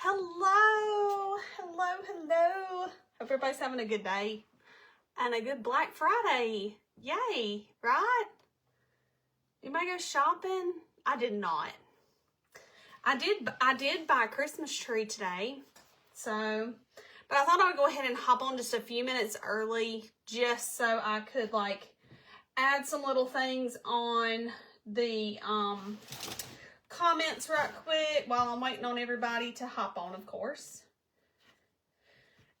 Hello. Hope everybody's having a good day and a good Black Friday. Yay, right? You might go shopping. I did not. I did buy a Christmas tree today. So, but I thought I would go ahead and hop on just a few minutes early just so I could add some little things on the comments right quick while I'm waiting on everybody to hop on, of course.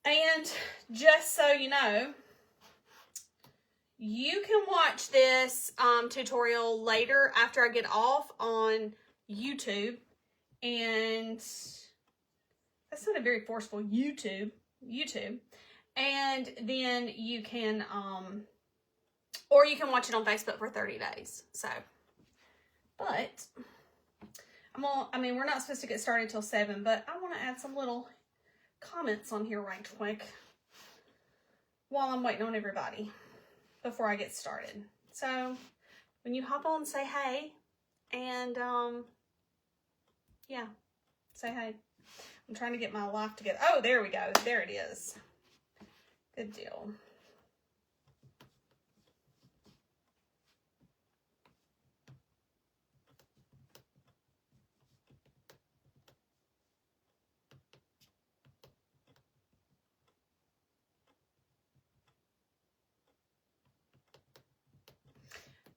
And just so you know, you can watch this tutorial later after I get off on YouTube. And that sounded very forceful. YouTube. And then you can, or you can watch it on Facebook for 30 days. So, but we're not supposed to get started until 7, but I want to add some little comments on here right quick while I'm waiting on everybody before I get started. So when you hop on, say hey, and yeah, say hey. I'm trying to get my life together. Oh, there we go. There it is. Good deal.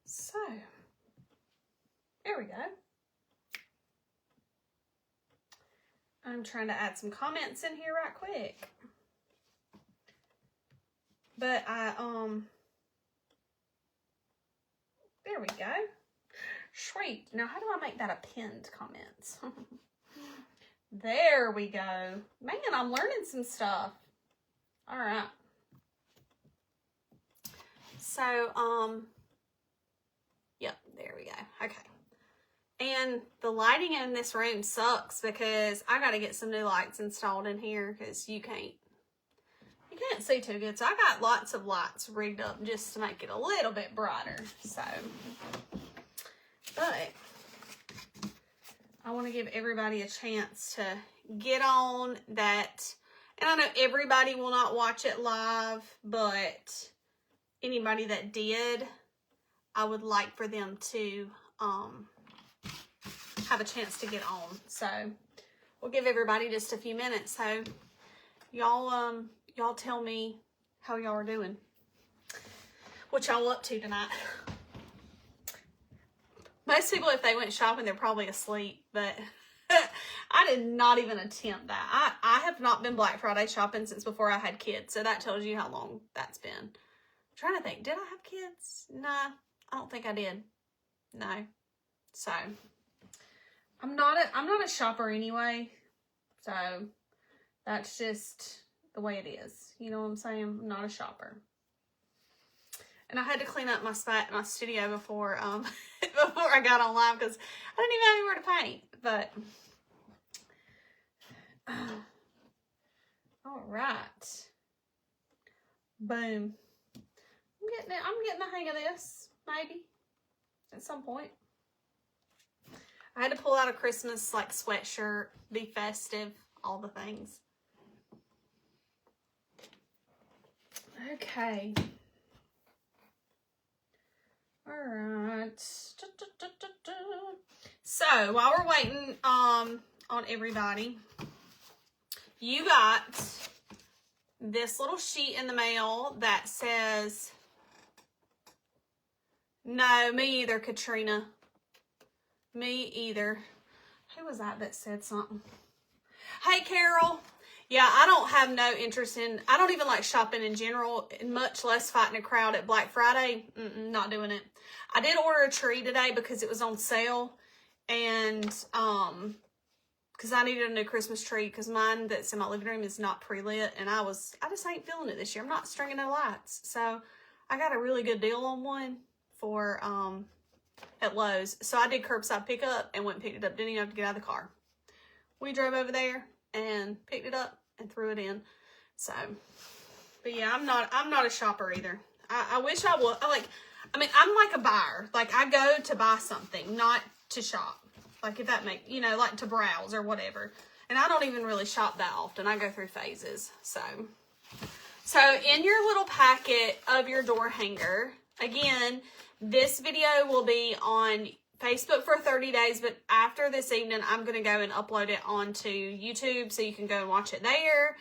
So, there we go. I'm trying to add some comments in here right quick. But there we go. Sweet. Now, how do I make that a pinned comment? There we go. Man, I'm learning some stuff. All right. So, yep, there we go. Okay. And the lighting in this room sucks because I got to get some new lights installed in here because you can't see too good. So I got lots of lights rigged up just to make it a little bit brighter. So, but I want to give everybody a chance to get on that. And I know everybody will not watch it live, but anybody that did, I would like for them to have a chance to get on. So we'll give everybody just a few minutes. So y'all tell me how y'all are doing. What y'all up to tonight? Most people, if they went shopping, they're probably asleep, but I did not even attempt that. I have not been Black Friday shopping since before I had kids, so that tells you how long that's been. I'm trying to think, did I have kids? Nah, I don't think I did. No. So I'm not a shopper anyway. So that's just the way it is. You know what I'm saying? I'm not a shopper. And I had to clean up my studio before before I got on live because I didn't even have anywhere to paint. But all right. Boom. I'm getting the hang of this, maybe, at some point. I had to pull out a Christmas, sweatshirt, be festive, all the things. Okay. All right. So, while we're waiting on everybody, you got this little sheet in the mail that says, no, me either, Katrina. Me either. Who was that said something? Hey, Carol. Yeah, I don't have no interest I don't even like shopping in general, much less fighting a crowd at Black Friday. Not doing it. I did order a tree today because it was on sale. And, because I needed a new Christmas tree because mine that's in my living room is not pre-lit. And I just ain't feeling it this year. I'm not stringing no lights. So, I got a really good deal on one for, at Lowe's. So I did curbside pickup and went and picked it up. Didn't even have to get out of the car. We drove over there and picked it up and threw it in. So, but yeah, I'm not a shopper either. I wish I would. I'm like a buyer. I go to buy something, not to shop. If that make, to browse or whatever. And I don't even really shop that often. I go through phases. So in your little packet of your door hanger, again, this video will be on Facebook for 30 days, but after this evening, I'm going to go and upload it onto YouTube so you can go and watch it there.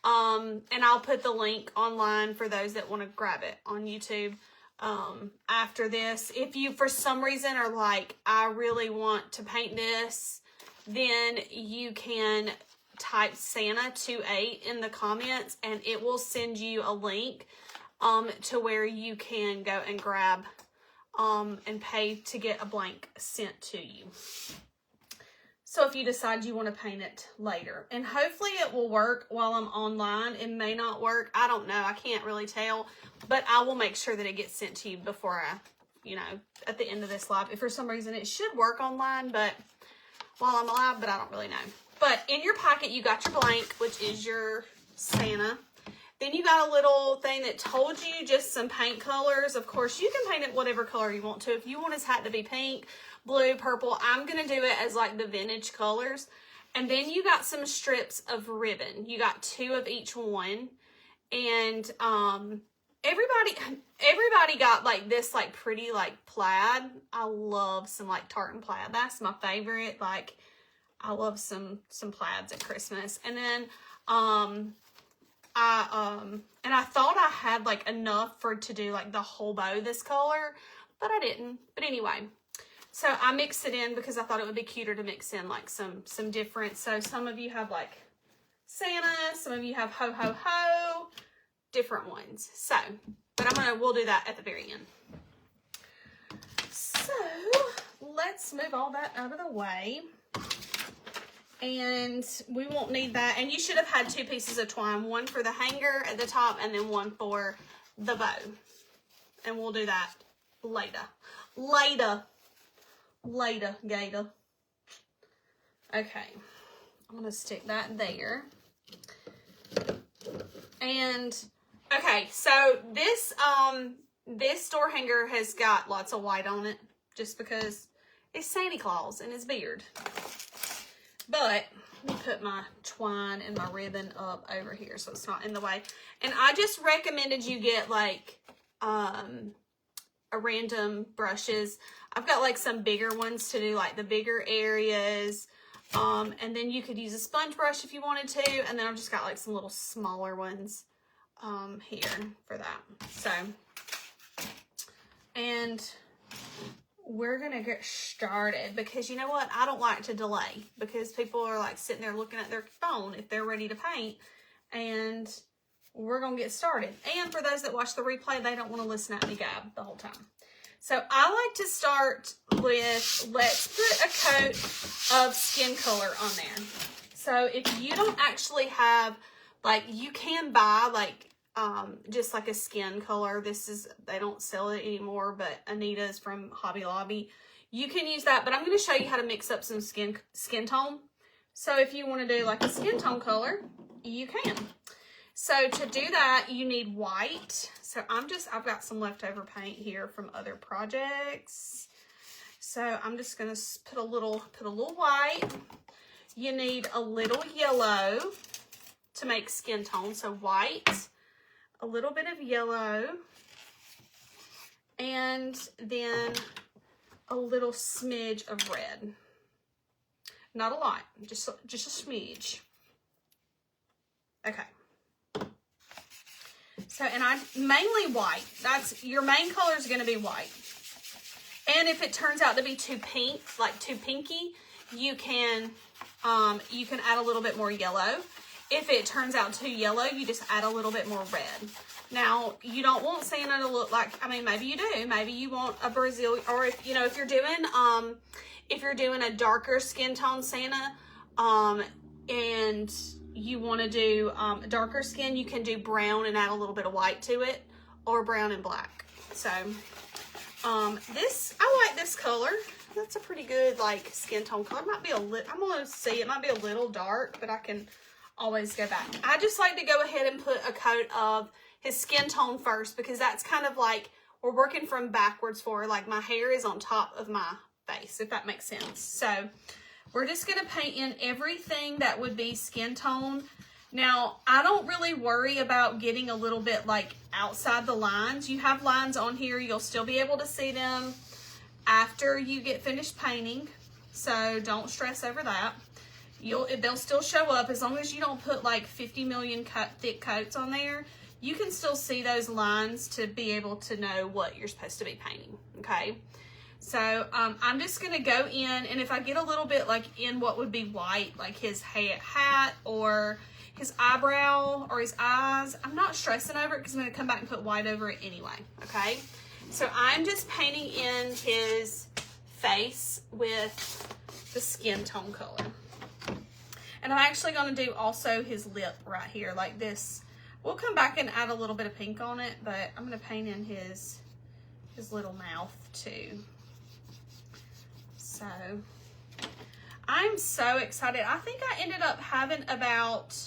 And I'll put the link online for those that want to grab it on YouTube. After this, if you for some reason are like, I really want to paint this, then you can type Santa28 in the comments and it will send you a link to where you can go and grab and pay to get a blank sent to you. So if you decide you want to paint it later, and hopefully it will work while I'm online. It may not work. I don't know. I can't really tell, but I will make sure that it gets sent to you before I, you know, at the end of this live. If for some reason it should work online, but while I'm live, but I don't really know. But in your pocket, you got your blank, which is your Santa. Then you got a little thing that told you just some paint colors. Of course, you can paint it whatever color you want to. If you want his hat to be pink, blue, purple, I'm going to do it as like the vintage colors. And then you got some strips of ribbon. You got 2 of each one. And everybody got like this like pretty like plaid. I love some like tartan plaid. That's my favorite. Like I love some plaids at Christmas. And then I thought I had like enough to do like the whole bow this color, but I didn't. But anyway, so I mixed it in because I thought it would be cuter to mix in like some different. So some of you have like Santa, some of you have ho ho ho, different ones. So, but we'll do that at the very end. So let's move all that out of the way. And we won't need that. And you should have had 2 pieces of twine, one for the hanger at the top and then one for the bow. And we'll do that later. Gator. Okay. I'm going to stick that there. And, okay, so this door hanger has got lots of white on it just because it's Santa Claus and his beard. But let me put my twine and my ribbon up over here so it's not in the way. And I just recommended you get like a random brushes. I've got like some bigger ones to do like the bigger areas. And then you could use a sponge brush if you wanted to. And then I've just got like some little smaller ones here for that. So, and we're going to get started because you know what? I don't like to delay because people are like sitting there looking at their phone if they're ready to paint, and we're going to get started. And for those that watch the replay, they don't want to listen at me gab the whole time. So I like to start with, let's put a coat of skin color on there. So if you don't actually have, like, you can buy like just like a skin color. They don't sell it anymore, but Anita's from Hobby Lobby. You can use that, but I'm going to show you how to mix up some skin tone. So if you want to do like a skin tone color, you can. So to do that, you need white. So I've got some leftover paint here from other projects. So I'm just going to put a little white. You need a little yellow to make skin tone. So white, a little bit of yellow, and then a little smidge of red. Not a lot, just a smidge. Okay. So, and mainly white. That's your main color is going to be white. And if it turns out to be too pink, like too pinky, you can add a little bit more yellow. If it turns out too yellow, you just add a little bit more red. Now, you don't want Santa to look like, I mean, maybe you do. Maybe you want a Brazilian, or if you're doing a darker skin tone Santa, and you want to do darker skin, you can do brown and add a little bit of white to it, or brown and black. So, I like this color. That's a pretty good, like, skin tone color. It might be I'm going to see, it might be a little dark, but I can always go back. I just like to go ahead and put a coat of his skin tone first, because that's kind of like, we're working from backwards for, like, my hair is on top of my face, if that makes sense. So, We're just going to paint in everything that would be skin tone. Now, I don't really worry about getting a little bit like outside the lines. You have lines on here. You'll still be able to see them after you get finished painting. So don't stress over that. They'll still show up as long as you don't put like 50 million thick coats on there. You can still see those lines to be able to know what you're supposed to be painting, okay? So I'm just gonna go in, and if I get a little bit like in what would be white, like his hat or his eyebrow or his eyes, I'm not stressing over it because I'm gonna come back and put white over it anyway, okay? So I'm just painting in his face with the skin tone color. And I'm actually gonna do also his lip right here like this. We'll come back and add a little bit of pink on it, but I'm gonna paint in his little mouth too. So I'm so excited. I think I ended up having about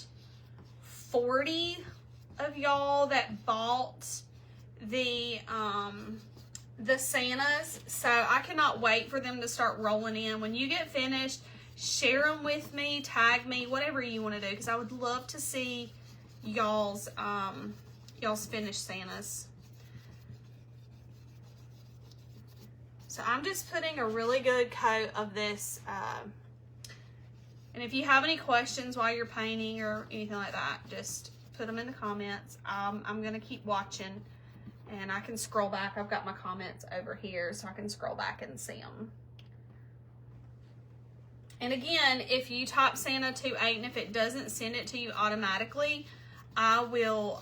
40 of y'all that bought the Santas. So I cannot wait for them to start rolling in. When you get finished, share them with me, tag me, whatever you want to do, because I would love to see y'all's finished Santas. So I'm just putting a really good coat of this. And if you have any questions while you're painting or anything like that, just put them in the comments. I'm going to keep watching, and I can scroll back. I've got my comments over here, so I can scroll back and see them. And again, if you type Santa 28 and if it doesn't send it to you automatically, I will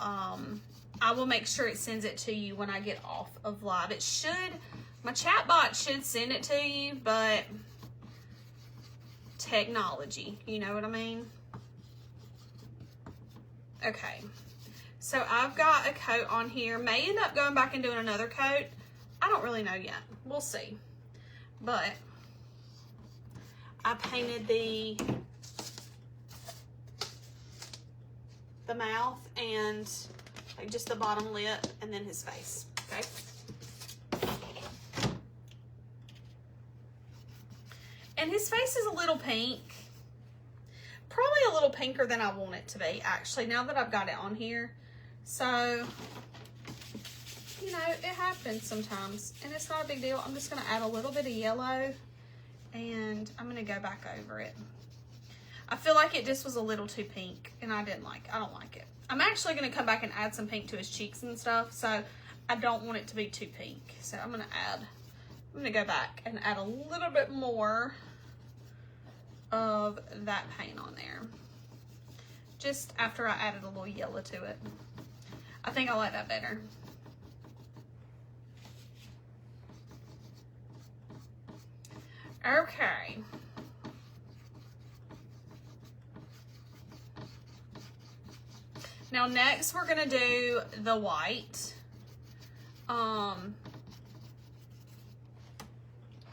make sure it sends it to you when I get off of live. It should, my chat bot should send it to you, but technology, you know what I mean? Okay, so I've got a coat on here. May end up going back and doing another coat. I don't really know yet. We'll see. But I painted the mouth and like just the bottom lip and then his face, okay? And his face is a little pink. Probably a little pinker than I want it to be, actually, now that I've got it on here. So, you know, it happens sometimes, and it's not a big deal. I'm just going to add a little bit of yellow, and I'm going to go back over it. I feel like it just was a little too pink, and I don't like it. I'm actually going to come back and add some pink to his cheeks and stuff, so I don't want it to be too pink. So I'm going to go back and add a little bit more of that paint on there. Just after I added a little yellow to it. I think I like that better. Okay. Now next we're gonna do the white.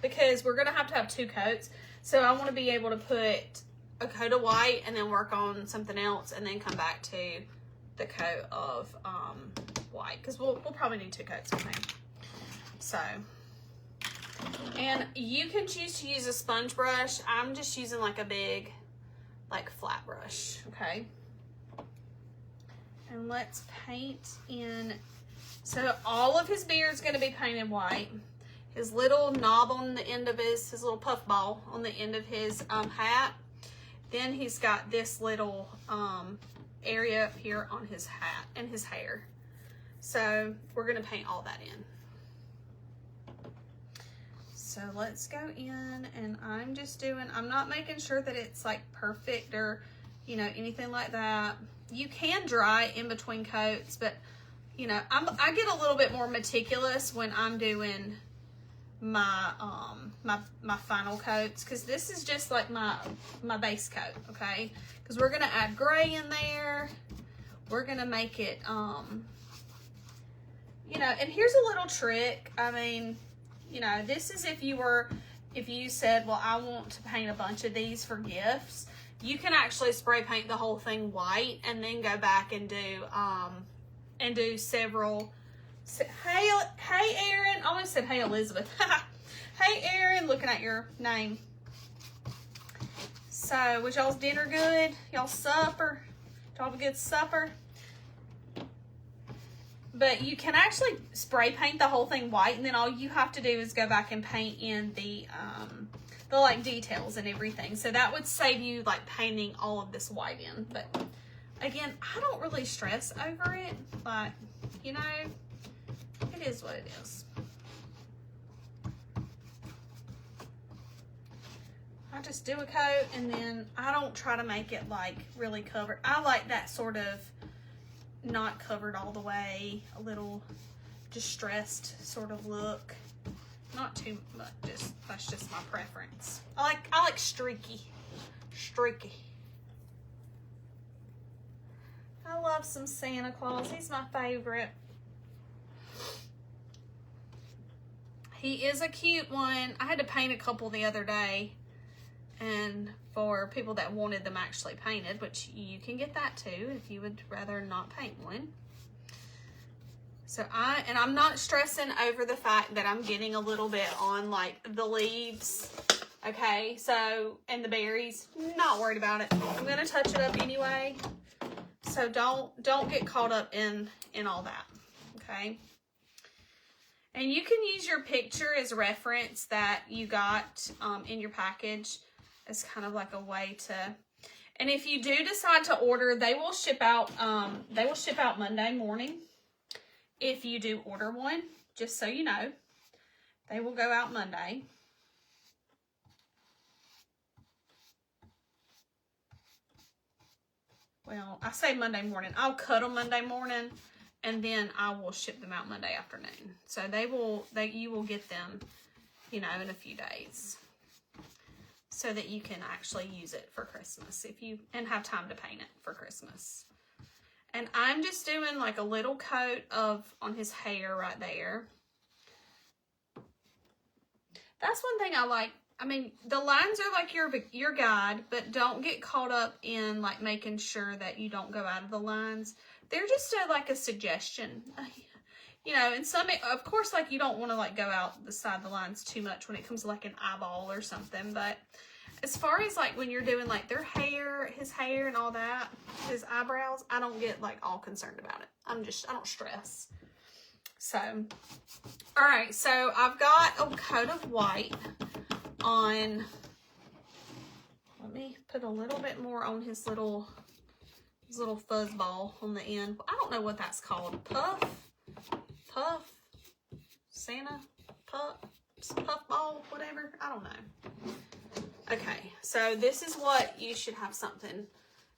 Because we're gonna have two coats. So I want to be able to put a coat of white and then work on something else and then come back to the coat of white, because we'll probably need two coats, I think. So, and you can choose to use a sponge brush. I'm just using like a big, like flat brush, okay? And let's paint in. So all of his beard's going to be painted white. His little knob on the end of his little puff ball on the end of his hat. Then he's got this little area up here on his hat and his hair. So we're going to paint all that in. So let's go in, and I'm not making sure that it's like perfect or, you know, anything like that. You can dry in between coats, but you know, I get a little bit more meticulous when I'm doing my my final coats, because this is just like my base coat, okay? Because we're gonna add gray in there. We're gonna make it you know, and here's a little trick. I mean, you know, this is if you said, well, I want to paint a bunch of these for gifts, you can actually spray paint the whole thing white and then go back and do several. Hey Erin, I almost said hey Elizabeth. Hey Erin, looking at your name. So, was y'all's dinner good? Y'all supper? Y'all have a good supper? But you can actually spray paint the whole thing white, and then all you have to do is go back and paint in the like details and everything. So that would save you like painting all of this white in. But again, I don't really stress over it. But you know, it is what it is. I just do a coat, and then I don't try to make it like really covered. I like that sort of not covered all the way, a little distressed sort of look. Not too much, that's just my preference. I like streaky. I love some Santa Claus. He's my favorite. He is a cute one. I had to paint a couple the other day, and for people that wanted them actually painted, which you can get that too if you would rather not paint one. So I'm not stressing over the fact that I'm getting a little bit on like the leaves, okay? So, and the berries, not worried about it. I'm gonna touch it up anyway. So don't get caught up in all that, okay? And you can use your picture as reference that you got in your package as kind of like a way to, and if you do decide to order, they will ship out Monday morning. If you do order one, just so you know, they will go out Monday. Well, I say Monday morning. I'll cut them Monday morning, and then I will ship them out Monday afternoon. So you will get them, you know, in a few days, so that you can actually use it for Christmas and have time to paint it for Christmas. And I'm just doing like a little coat on his hair right there. That's one thing I like. I mean, the lines are like your guide, but don't get caught up in like making sure that you don't go out of the lines. They're just like a suggestion. You know, and some, of course, like you don't want to like go out the side of the lines too much when it comes to like an eyeball or something, but as far as like when you're doing like their hair, his hair and all that, his eyebrows, I don't get like all concerned about it. I don't stress. So, all right, so I've got a coat of white on. Let me put a little bit more on his little fuzz ball on the end. I don't know what that's called. Puff, Santa, puff ball, whatever. I don't know. Okay, so this is what you should have, something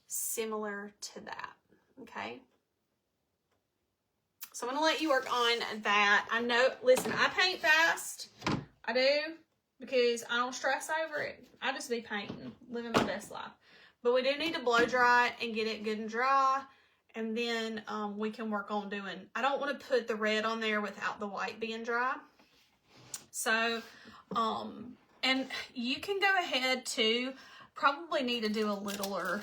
similar to that, okay? So I'm going to let you work on that. I know, listen, I paint fast. I do, because I don't stress over it. I just be painting, living my best life. But we do need to blow dry it and get it good and dry, and then we can work on doing, I don't want to put the red on there without the white being dry. So, and you can go ahead to probably need to do a littler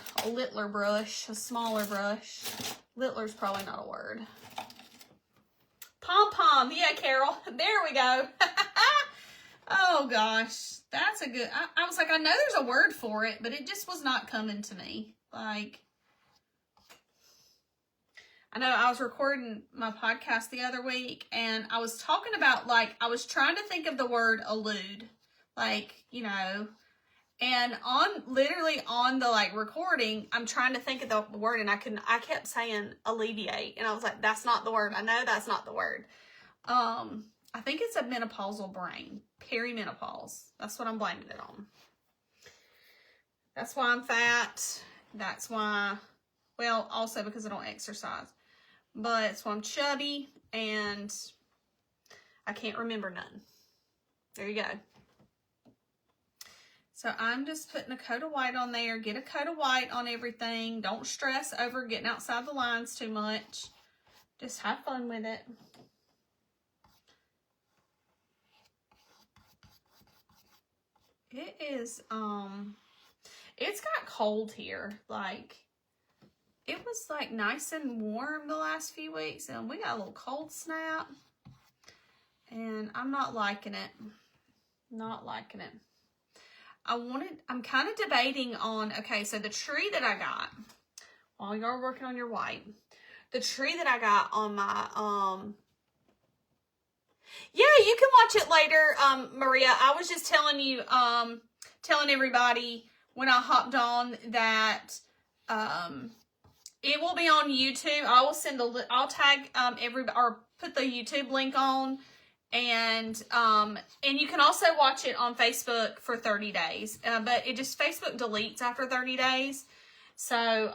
brush, a smaller brush. Littler's probably not a word. Pom-pom, yeah, Carol. There we go. Oh gosh, that's a good, I was like, I know there's a word for it, but it just was not coming to me. Like, I know I was recording my podcast the other week, and I was talking about, like, I was trying to think of the word allude. Like, you know, and literally on the like recording, I'm trying to think of the word, and I kept saying alleviate, and I was like, that's not the word. I know that's not the word. I think it's a menopausal brain, perimenopause. That's what I'm blaming it on. That's why I'm fat. That's why, well, also because I don't exercise, but it's why I'm chubby, and I can't remember none. There you go. So I'm just putting a coat of white on there. Get a coat of white on everything. Don't stress over getting outside the lines too much. Just have fun with it. It is, it's got cold here. Like, it was like nice and warm the last few weeks, and we got a little cold snap. And I'm not liking it. Not liking it. I'm kind of debating on, okay, so the tree that I got, while you're working on your white, the tree that I got on my, yeah, you can watch it later, Maria. I was just telling you, telling everybody when I hopped on that, it will be on YouTube. I will send I'll tag, or put the YouTube link on, and you can also watch it on Facebook for 30 days, but it just, Facebook deletes after 30 days. So,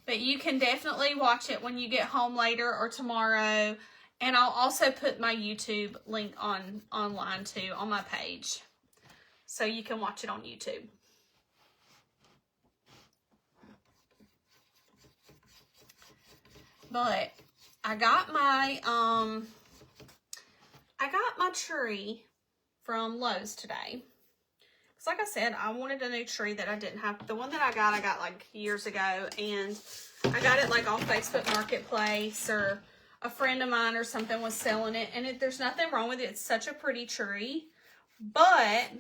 but you can definitely watch it when you get home later or tomorrow. And I'll also put my YouTube link online too, on my page. So you can watch it on YouTube. But I got my tree from Lowe's today. Because like I said, I wanted a new tree that I didn't have. The one that I got like years ago, and I got it like off Facebook Marketplace, or a friend of mine or something was selling it, and there's nothing wrong with it. It's such a pretty tree, but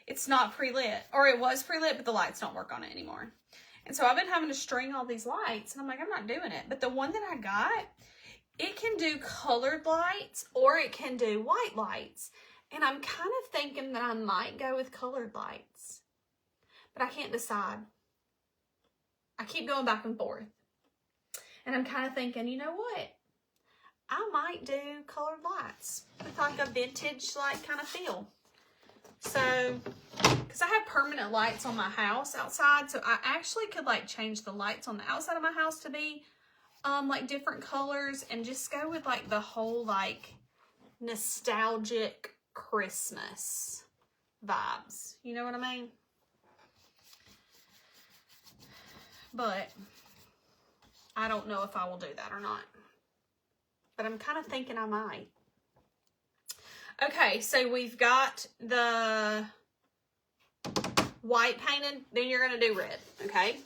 it's not pre-lit, or it was pre-lit, but the lights don't work on it anymore. And so I've been having to string all these lights, and I'm like, I'm not doing it. But the one that I got, it can do colored lights, or it can do white lights. And I'm kind of thinking that I might go with colored lights, but I can't decide. I keep going back and forth. And I'm kind of thinking, you know what? I might do colored lights with like a vintage like kind of feel. So, because I have permanent lights on my house outside, so I actually could like change the lights on the outside of my house to be like different colors, and just go with like the whole like nostalgic Christmas vibes. You know what I mean? But I don't know if I will do that or not. But I'm kind of thinking I might. Okay, so we've got the white painted. Then you're going to do red, okay?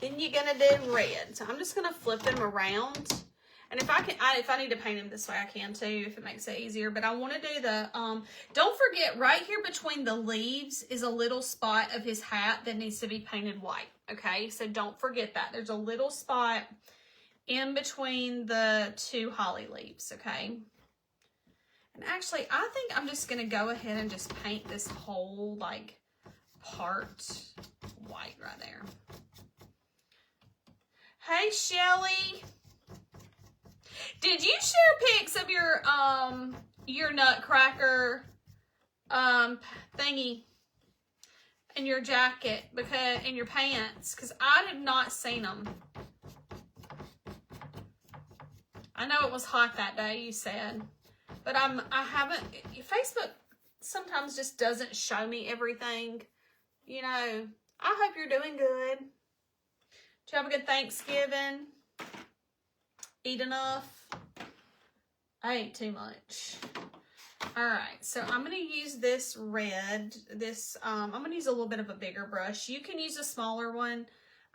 Then you're going to do red. So I'm just going to flip them around. And if I need to paint them this way, I can too, if it makes it easier. But I want to do the, don't forget, right here between the leaves is a little spot of his hat that needs to be painted white. Okay, so don't forget that. There's a little spot in between the two holly leaves, okay? And actually, I think I'm just going to go ahead and just paint this whole, like, part white right there. Hey, Shelly. Did you share pics of your nutcracker thingy in your jacket, because in your pants? Because I have not seen them. I know it was hot that day, you said, but I haven't. Facebook sometimes just doesn't show me everything. You know, I hope you're doing good. Did you have a good Thanksgiving? Eat enough? I ate too much. All right, so I'm going to use this red. I'm going to use a little bit of a bigger brush. You can use a smaller one.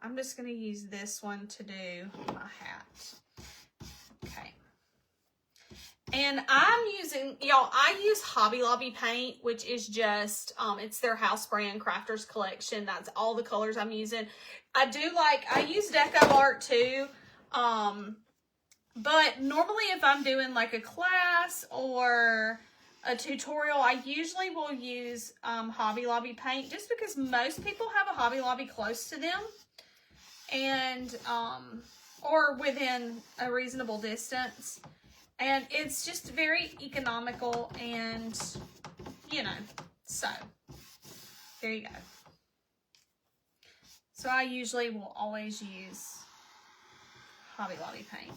I'm just going to use this one to do my hat. Okay. And I'm using, y'all, I use Hobby Lobby paint, which is just, it's their house brand Crafters Collection. That's all the colors I'm using. I use Deco Art too. But normally if I'm doing like a class or a tutorial, I usually will use Hobby Lobby paint, just because most people have a Hobby Lobby close to them, and or within a reasonable distance, and it's just very economical, and you know, so there you go. So I usually will always use Hobby Lobby paint.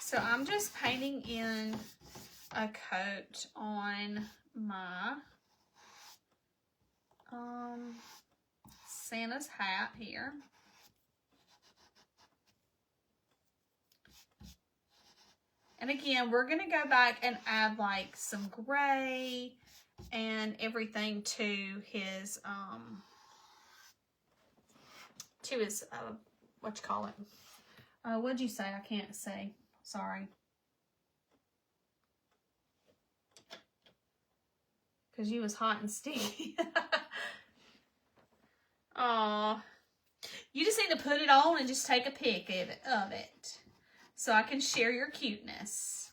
So I'm just painting in a coat on my Santa's hat here. And again, we're going to go back and add like some gray and everything to his what you call it? What'd you say? I can't say. Sorry. because you was hot and sticky. Aw. You just need to put it on and just take a pic of it so I can share your cuteness.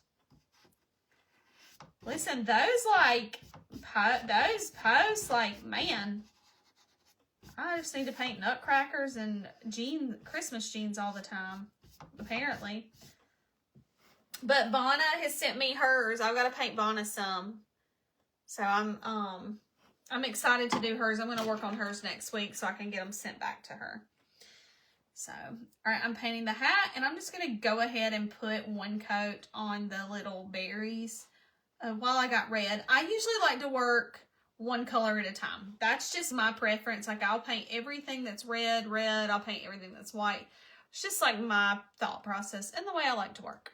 Listen, those posts, like, man, I just need to paint nutcrackers and Christmas jeans all the time, apparently. But Vonna has sent me hers. I've got to paint Vonna some. So I'm excited to do hers. I'm going to work on hers next week so I can get them sent back to her. So, all right, I'm painting the hat, and I'm just going to go ahead and put one coat on the little berries while I got red. I usually like to work one color at a time. That's just my preference. Like, I'll paint everything that's red. I'll paint everything that's white. It's just like my thought process and the way I like to work.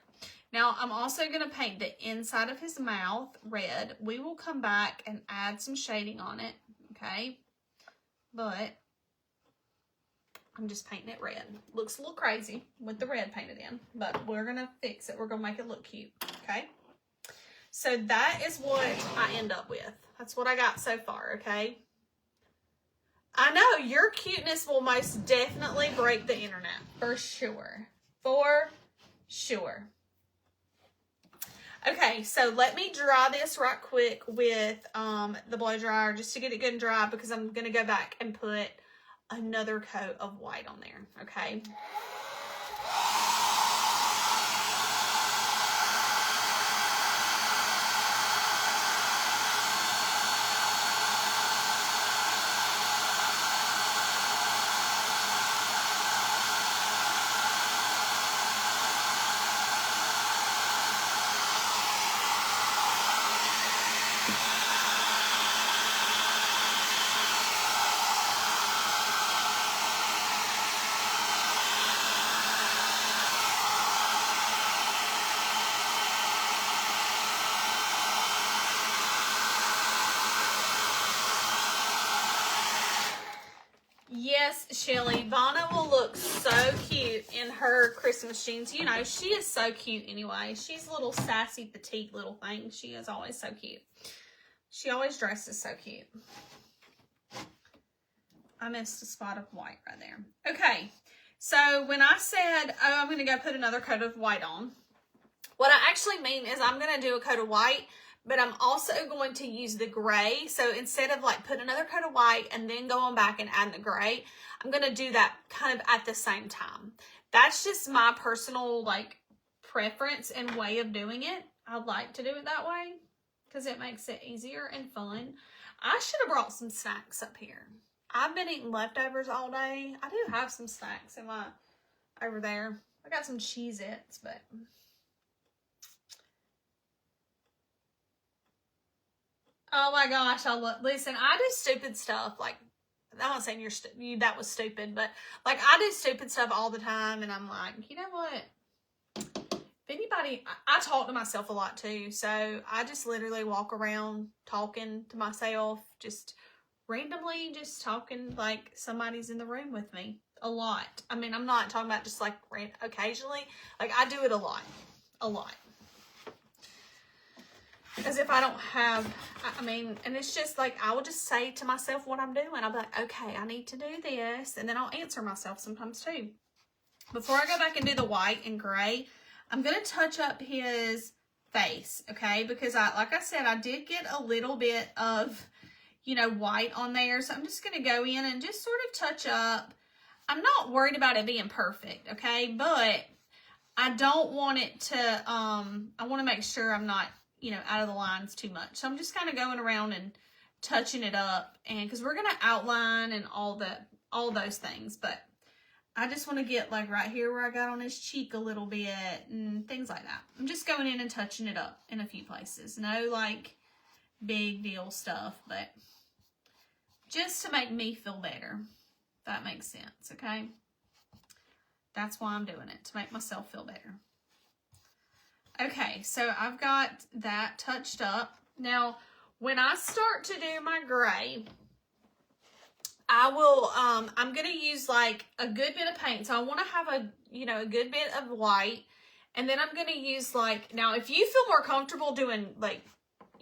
Now, I'm also going to paint the inside of his mouth red. We will come back and add some shading on it, okay? But I'm just painting it red. Looks a little crazy with the red painted in, but we're going to fix it. We're going to make it look cute, okay? So that is what I end up with. That's what I got so far, okay? I know your cuteness will most definitely break the internet, for sure. For sure. Okay, so let me dry this right quick with the blow dryer just to get it good and dry, because I'm going to go back and put another coat of white on there, okay? Yes, Shelly, Vonna will look so cute in her Christmas jeans. You know, she is so cute anyway. She's a little sassy, petite little thing. She is always so cute. She always dresses so cute. I missed a spot of white right there. Okay, so when I said, oh, I'm going to go put another coat of white on, what I actually mean is I'm going to do a coat of white, but I'm also going to use the gray. So instead of like put another coat of white and then going back and add the gray, I'm going to do that kind of at the same time. That's just my personal like preference and way of doing it. I like to do it that way because it makes it easier and fun. I should have brought some snacks up here. I've been eating leftovers all day. I do have some snacks in my, over there. I got some Cheez-Its, but oh my gosh, listen, I do stupid stuff. Like, I'm not saying that was stupid, but like I do stupid stuff all the time, and I'm like, you know what? If anybody, I talk to myself a lot too, so I just literally walk around talking to myself, just randomly, just talking like somebody's in the room with me a lot. I mean, I'm not talking about just like occasionally, like I do it a lot. As if I don't have, I mean, and it's just like, I will just say to myself what I'm doing. I'll be like, okay, I need to do this. And then I'll answer myself sometimes too. Before I go back and do the white and gray, I'm going to touch up his face, okay? Because like I said, I did get a little bit of, you know, white on there. So I'm just going to go in and just sort of touch up. I'm not worried about it being perfect, okay? But I don't want it to, I want to make sure I'm not, you know, out of the lines too much. So I'm just kind of going around and touching it up, and because we're going to outline and all those things, but I just want to get like right here where I got on his cheek a little bit and things like that. I'm just going in and touching it up in a few places. No like big deal stuff, but just to make me feel better. If that makes sense, okay? That's why I'm doing it, to make myself feel better. Okay, so I've got that touched up. Now, when I start to do my gray, I will, I'm going to use like a good bit of paint. So I want to have a good bit of white. And then I'm going to use like, now if you feel more comfortable doing like,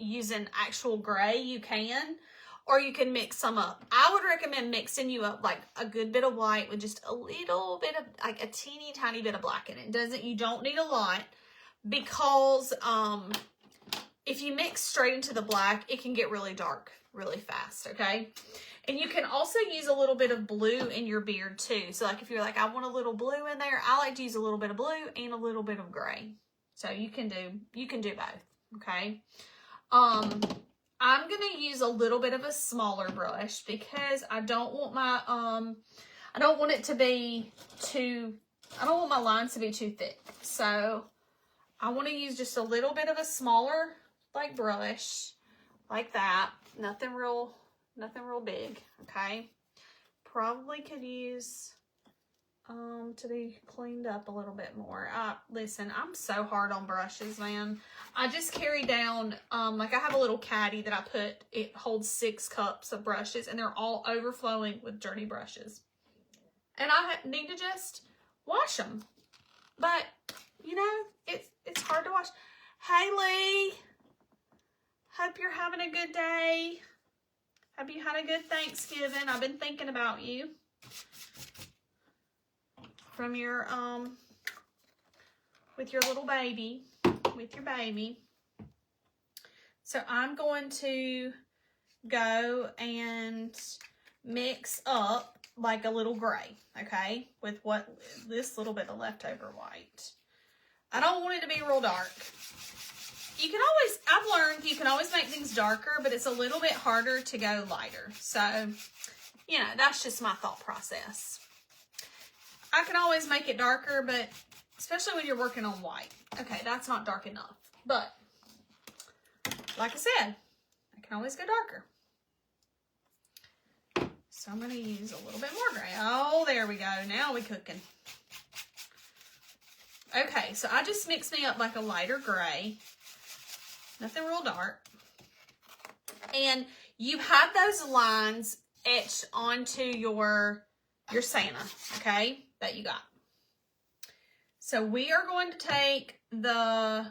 using actual gray, you can, or you can mix some up. I would recommend mixing you up like a good bit of white with just a little bit of, like a teeny tiny bit of black in it. You don't need a lot, because if you mix straight into the black, it can get really dark really fast, okay? And you can also use a little bit of blue in your beard too. So like if you're like, I want a little blue in there, I like to use a little bit of blue and a little bit of gray. So you can do both, okay? I'm gonna use a little bit of a smaller brush because I don't want my I don't want my lines to be too thick. So I want to use just a little bit of a smaller like brush like that. Nothing real big, okay? Probably could use to be cleaned up a little bit more. Listen, I'm so hard on brushes, man. I just carry down, like I have a little caddy that I put, it holds 6 cups of brushes, and they're all overflowing with dirty brushes. And I need to just wash them. But, you know, it's hard to wash. Hey, Lee. Hope you're having a good day. Hope you had a good Thanksgiving. I've been thinking about you. From your, with your little baby, So I'm going to go and mix up like a little gray, okay? With this little bit of leftover white. I don't want it to be real dark. I've learned you can always make things darker, but it's a little bit harder to go lighter. So, you know, that's just my thought process. I can always make it darker, but especially when you're working on white. Okay, that's not dark enough. But, like I said, I can always go darker. So I'm going to use a little bit more gray. Oh, there we go. Now we're cooking. Okay, so I just mixed me up like a lighter gray. Nothing real dark. And you have those lines etched onto your Santa, okay, that you got. So we are going to take the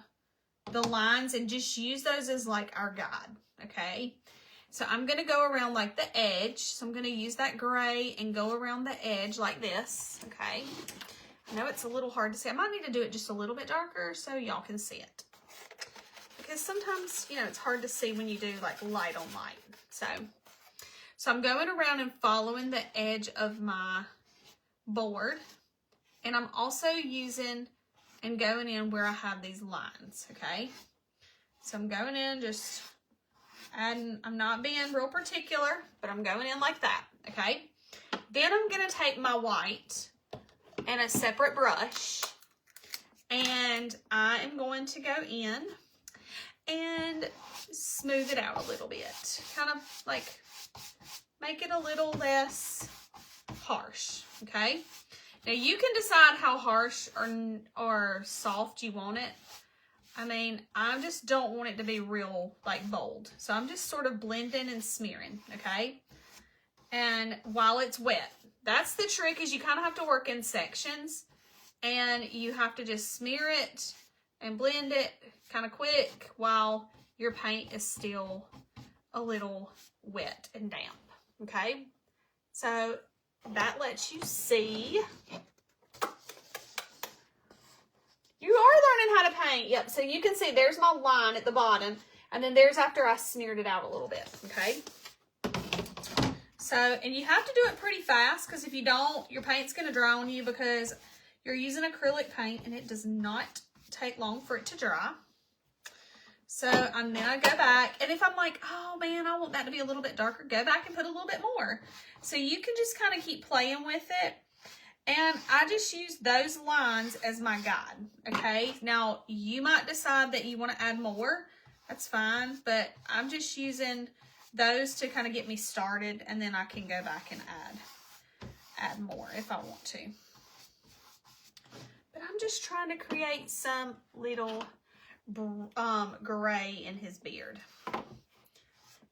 lines and just use those as like our guide, okay? So I'm going to go around like the edge. So I'm going to use that gray and go around the edge like this, okay? I know it's a little hard to see. I might need to do it just a little bit darker so y'all can see it. Because sometimes, you know, it's hard to see when you do like light on light. So I'm going around and following the edge of my board. And I'm also using and going in where I have these lines, okay? So I'm going in just adding, I'm not being real particular, but I'm going in like that, okay? Then I'm going to take my white and a separate brush, and I am going to go in and smooth it out a little bit. Kind of like make it a little less harsh, okay? Now you can decide how harsh or soft you want it. I mean, I just don't want it to be real like bold. So I'm just sort of blending and smearing, okay? And while it's wet, that's the trick, is you kind of have to work in sections, and you have to just smear it and blend it kind of quick while your paint is still a little wet and damp, okay? So that lets you see. You are learning how to paint. Yep, so you can see there's my line at the bottom, and then there's after I smeared it out a little bit, okay? So, and you have to do it pretty fast, because if you don't, your paint's going to dry on you, because you're using acrylic paint and it does not take long for it to dry. So, and then I go back, and if I'm like, oh man, I want that to be a little bit darker, go back and put a little bit more. So you can just kind of keep playing with it. And I just use those lines as my guide, okay? Now, you might decide that you want to add more. That's fine, but I'm just using those to kind of get me started, and then I can go back and add more if I want to. But I'm just trying to create some little gray in his beard,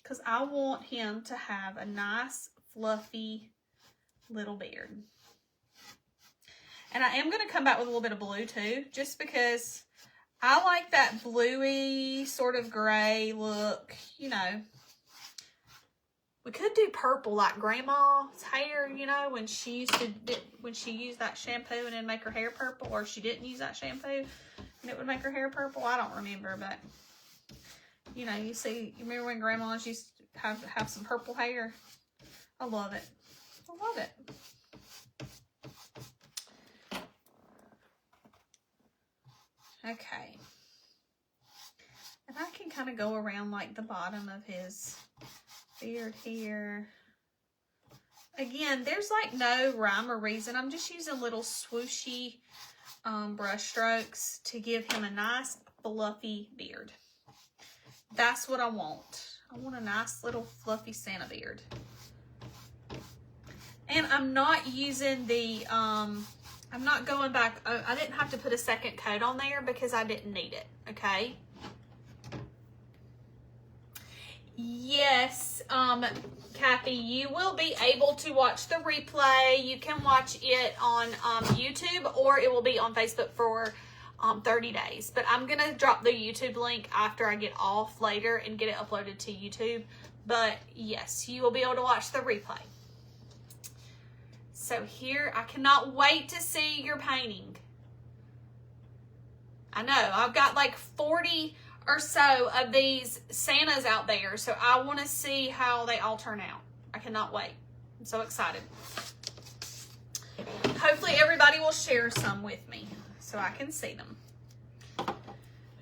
because I want him to have a nice, fluffy little beard. And I am going to come back with a little bit of blue too, just because I like that bluey sort of gray look, you know. We could do purple like grandma's hair, you know, when she used that shampoo and then make her hair purple, or she didn't use that shampoo and it would make her hair purple. I don't remember, but you know, you remember when grandmas used to have some purple hair? I love it. I love it. Okay. And I can kind of go around like the bottom of his beard here. Again, there's like no rhyme or reason. I'm just using little swooshy brush strokes to give him a nice fluffy beard. That's what I want. I want a nice little fluffy Santa beard. And I'm not using the, I'm not going back. I didn't have to put a second coat on there because I didn't need it, okay? Yes, Kathy, you will be able to watch the replay. You can watch it on YouTube, or it will be on Facebook for 30 days. But I'm going to drop the YouTube link after I get off later and get it uploaded to YouTube. But yes, you will be able to watch the replay. So here, I cannot wait to see your painting. I know, I've got like 40 or so of these Santas out there, so I want to see how they all turn out. I cannot wait. I'm so excited. Hopefully everybody will share some with me so I can see them.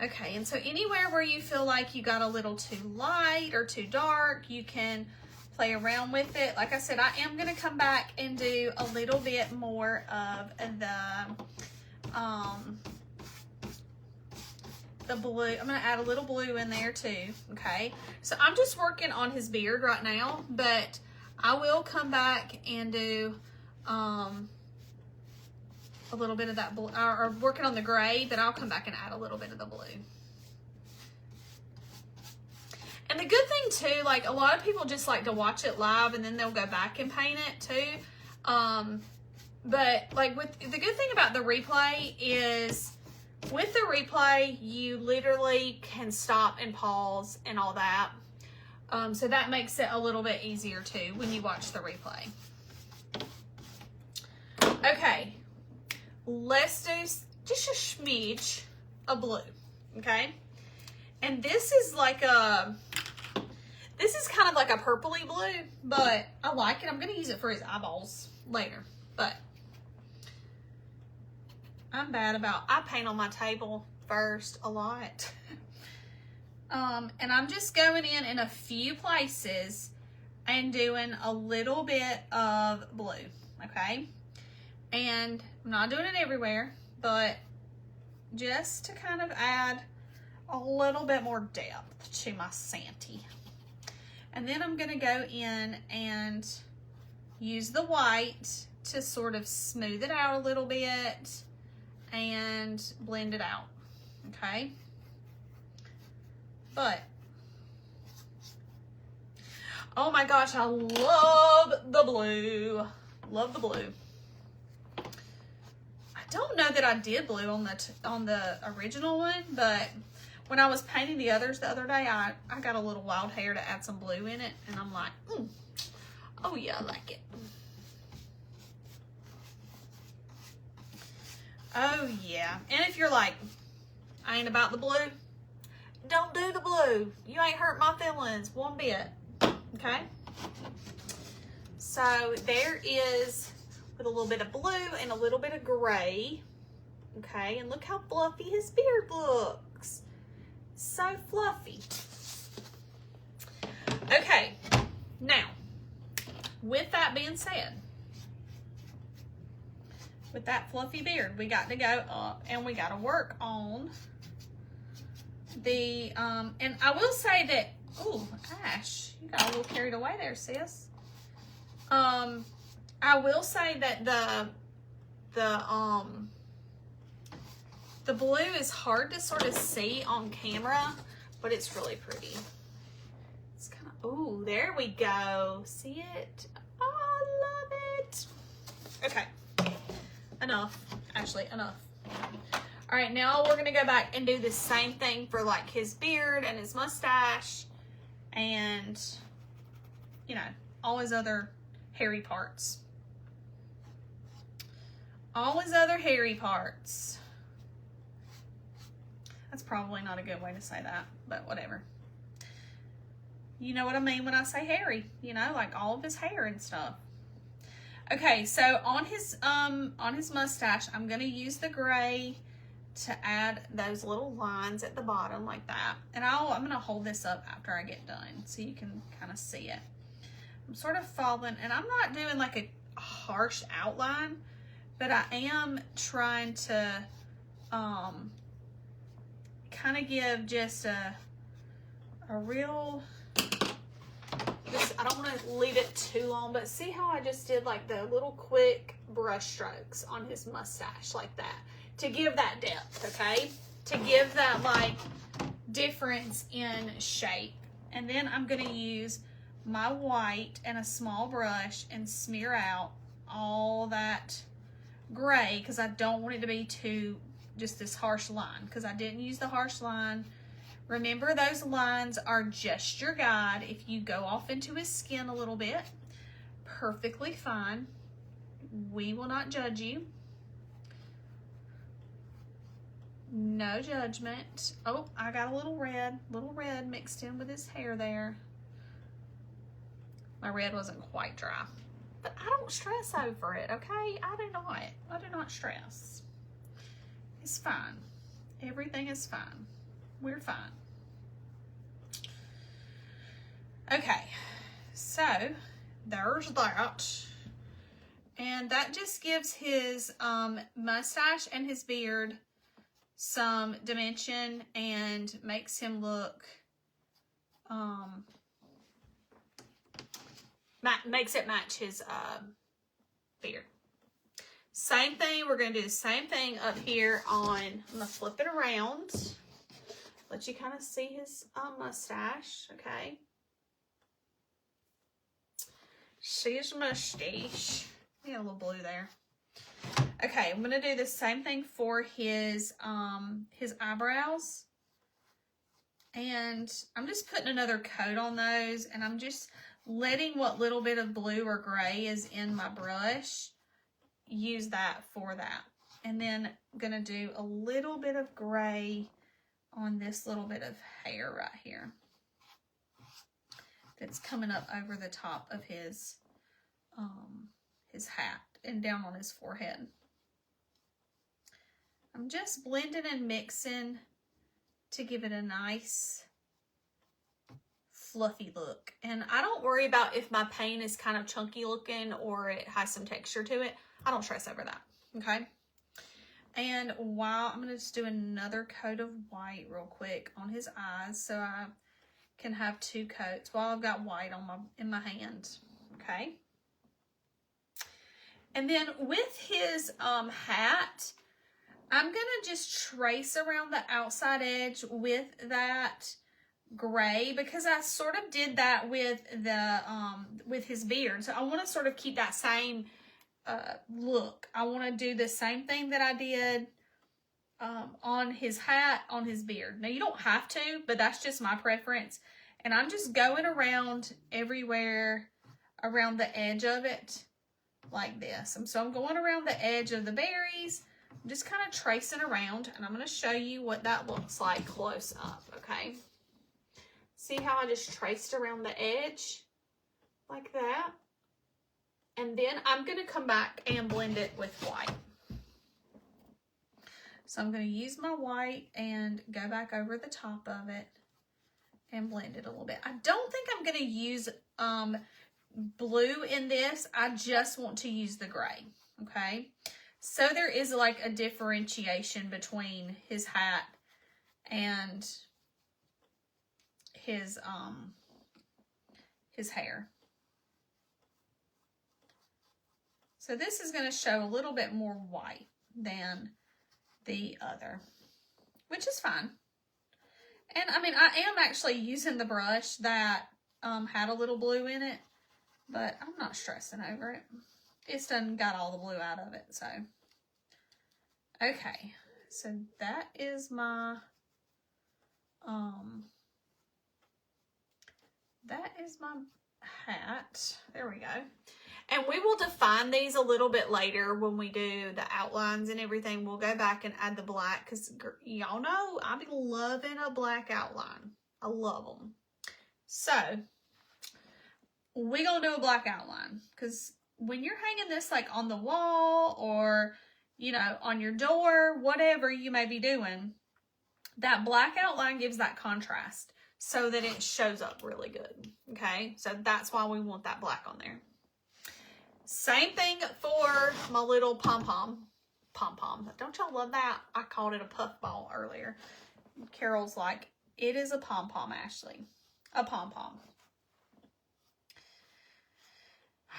Okay, and so anywhere where you feel like you got a little too light or too dark, you can play around with it. Like I said, I am going to come back and do a little bit more of the blue. I'm going to add a little blue in there too, okay? So I'm just working on his beard right now, but I will come back and do a little bit of that blue, or working on the gray, but I'll come back and add a little bit of the blue. And the good thing too, like a lot of people just like to watch it live and then they'll go back and paint it too. But like the good thing about the replay is with the replay, you literally can stop and pause and all that. So that makes it a little bit easier too when you watch the replay. Okay, let's do just a smidge of blue, okay? And this is like this is kind of like a purpley blue, but I like it. I'm going to use it for his eyeballs later, but I'm bad about, I paint on my table first a lot. And I'm just going in a few places and doing a little bit of blue, okay? And I'm not doing it everywhere, but just to kind of add a little bit more depth to my Santy. And then I'm going to go in and use the white to sort of smooth it out a little bit and blend it out, okay? But, oh my gosh, I love the blue. Love the blue. I don't know that I did blue on the original one, but when I was painting the others the other day, I got a little wild hair to add some blue in it, and I'm like, oh yeah, I like it. Oh yeah, and if you're like, I ain't about the blue, don't do the blue. You ain't hurt my feelings one bit, okay? So there is, with a little bit of blue and a little bit of gray, okay? And look how fluffy his beard looks. So fluffy. Okay, now, with that being said, with that fluffy beard, we got to go up and we got to work on the, and I will say that, ooh, Ash, you got a little carried away there, sis. I will say that the blue is hard to sort of see on camera, but it's really pretty. It's kind of, ooh, there we go. See it? Oh, I love it. Okay. Enough. Actually, enough. All right, now we're gonna go back and do the same thing for like his beard and his mustache and, you know, all his other hairy parts. All his other hairy parts. That's probably not a good way to say that, but whatever. You know what I mean when I say hairy, you know, like all of his hair and stuff. Okay, so on his mustache, I'm gonna use the gray to add those little lines at the bottom like that. And I'm gonna hold this up after I get done so you can kind of see it. I'm sort of following, and I'm not doing like a harsh outline, but I am trying to kind of give just a real, I don't want to leave it too long, but see how I just did like the little quick brush strokes on his mustache like that to give that depth, okay? To give that like difference in shape. And then I'm going to use my white and a small brush and smear out all that gray because I don't want it to be too just this harsh line because I didn't use the harsh line. Remember, those lines are just your guide. If you go off into his skin a little bit, perfectly fine. We will not judge you. No judgment. Oh, I got a little red mixed in with his hair there. My red wasn't quite dry. But I don't stress over it, okay? I do not stress. It's fine. Everything is fine. We're fine. Okay, so there's that. And that just gives his mustache and his beard some dimension and makes him look, makes it match his beard. Same thing, we're going to do the same thing up here on, I'm going to flip it around. Let you kind of see his mustache, okay? See his mustache. We got a little blue there. Okay, I'm going to do the same thing for his eyebrows. And I'm just putting another coat on those, and I'm just letting what little bit of blue or gray is in my brush, use that for that. And then I'm going to do a little bit of gray on this little bit of hair right here that's coming up over the top of his hat and down on his forehead. I'm just blending and mixing to give it a nice fluffy look. And I don't worry about if my paint is kind of chunky looking or it has some texture to it. I don't stress over that, okay? And while I'm going to just do another coat of white real quick on his eyes so I can have two coats while I've got white on in my hand, okay? And then with his hat, I'm going to just trace around the outside edge with that gray because I sort of did that with the with his beard. So I want to sort of keep that same look. I want to do the same thing that I did on his hat, on his beard. Now you don't have to, but that's just my preference. And I'm just going around everywhere around the edge of it like this. And so I'm going around the edge of the berries. I'm just kind of tracing around, and I'm going to show you what that looks like close up, okay? See how I just traced around the edge like that? And then I'm going to come back and blend it with white. So I'm going to use my white and go back over the top of it and blend it a little bit. I don't think I'm going to use blue in this. I just want to use the gray, okay? So there is like a differentiation between his hat and his hair. So this is going to show a little bit more white than the other, which is fine. And I mean, I am actually using the brush that had a little blue in it, but I'm not stressing over it. It's done got all the blue out of it, so. Okay, So that is my, hat. There we go. And we will define these a little bit later when we do the outlines and everything. We'll go back and add the black because y'all know I be loving a black outline. I love them. So we're going to do a black outline because when you're hanging this like on the wall or, you know, on your door, whatever you may be doing, that black outline gives that contrast so that it shows up really good. Okay, so that's why we want that black on there. Same thing for my little pom-pom. Pom-pom. Don't y'all love that? I called it a puffball earlier. Carol's like, it is a pom-pom, Ashley. A pom-pom.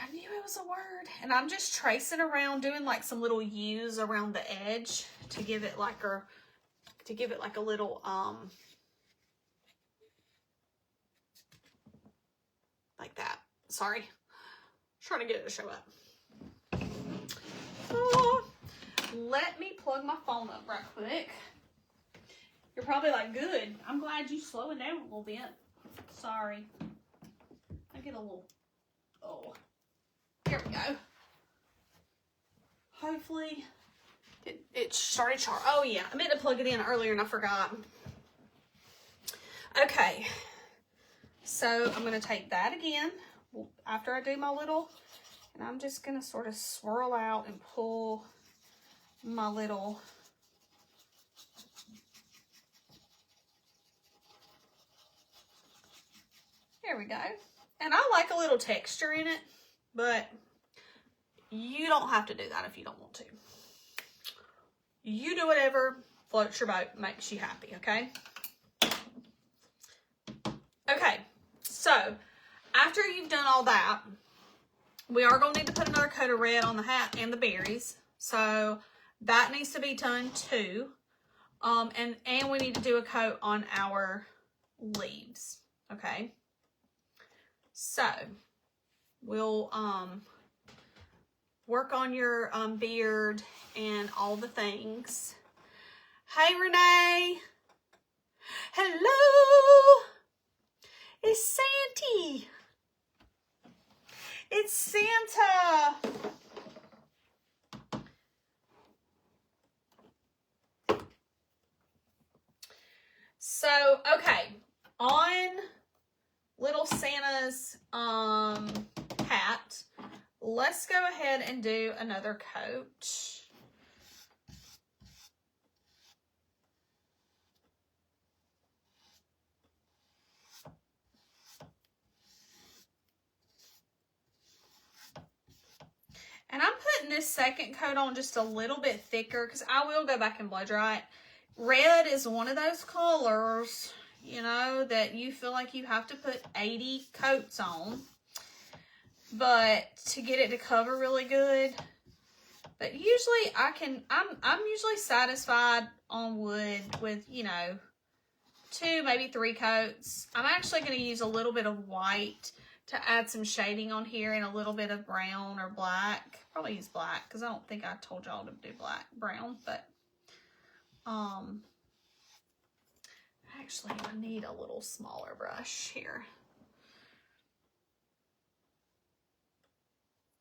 I knew it was a word. And I'm just tracing around, doing like some little U's around the edge to give it like a little, like that. Sorry. Trying to get it to show up. Oh, let me plug my phone up right quick. You're probably like, good. I'm glad you slowing down a little bit. Sorry. I get a little, oh, here we go. Hopefully it started charging. Oh yeah, I meant to plug it in earlier and I forgot. Okay. So I'm going to take that again after I do my little, and I'm just going to sort of swirl out and pull my little, there we go. And I like a little texture in it, but you don't have to do that if you don't want to. You do whatever floats your boat, makes you happy, okay? Okay, so after you've done all that, we are going to need to put another coat of red on the hat and the berries. So that needs to be done too. And we need to do a coat on our leaves, okay? So we'll work on your beard and all the things. Hey, Renee. Hello. It's Santy. It's Santa. So, okay, on little Santa's hat, let's go ahead and do another coat. And I'm putting this second coat on just a little bit thicker because I will go back and blow dry it. Red is one of those colors, you know, that you feel like you have to put 80 coats on. But to get it to cover really good. But usually I'm usually satisfied on wood with, you know, 2, maybe 3 coats. I'm actually going to use a little bit of white to add some shading on here and a little bit of brown or black. Probably use black because I don't think I told y'all to do brown, but actually I need a little smaller brush here.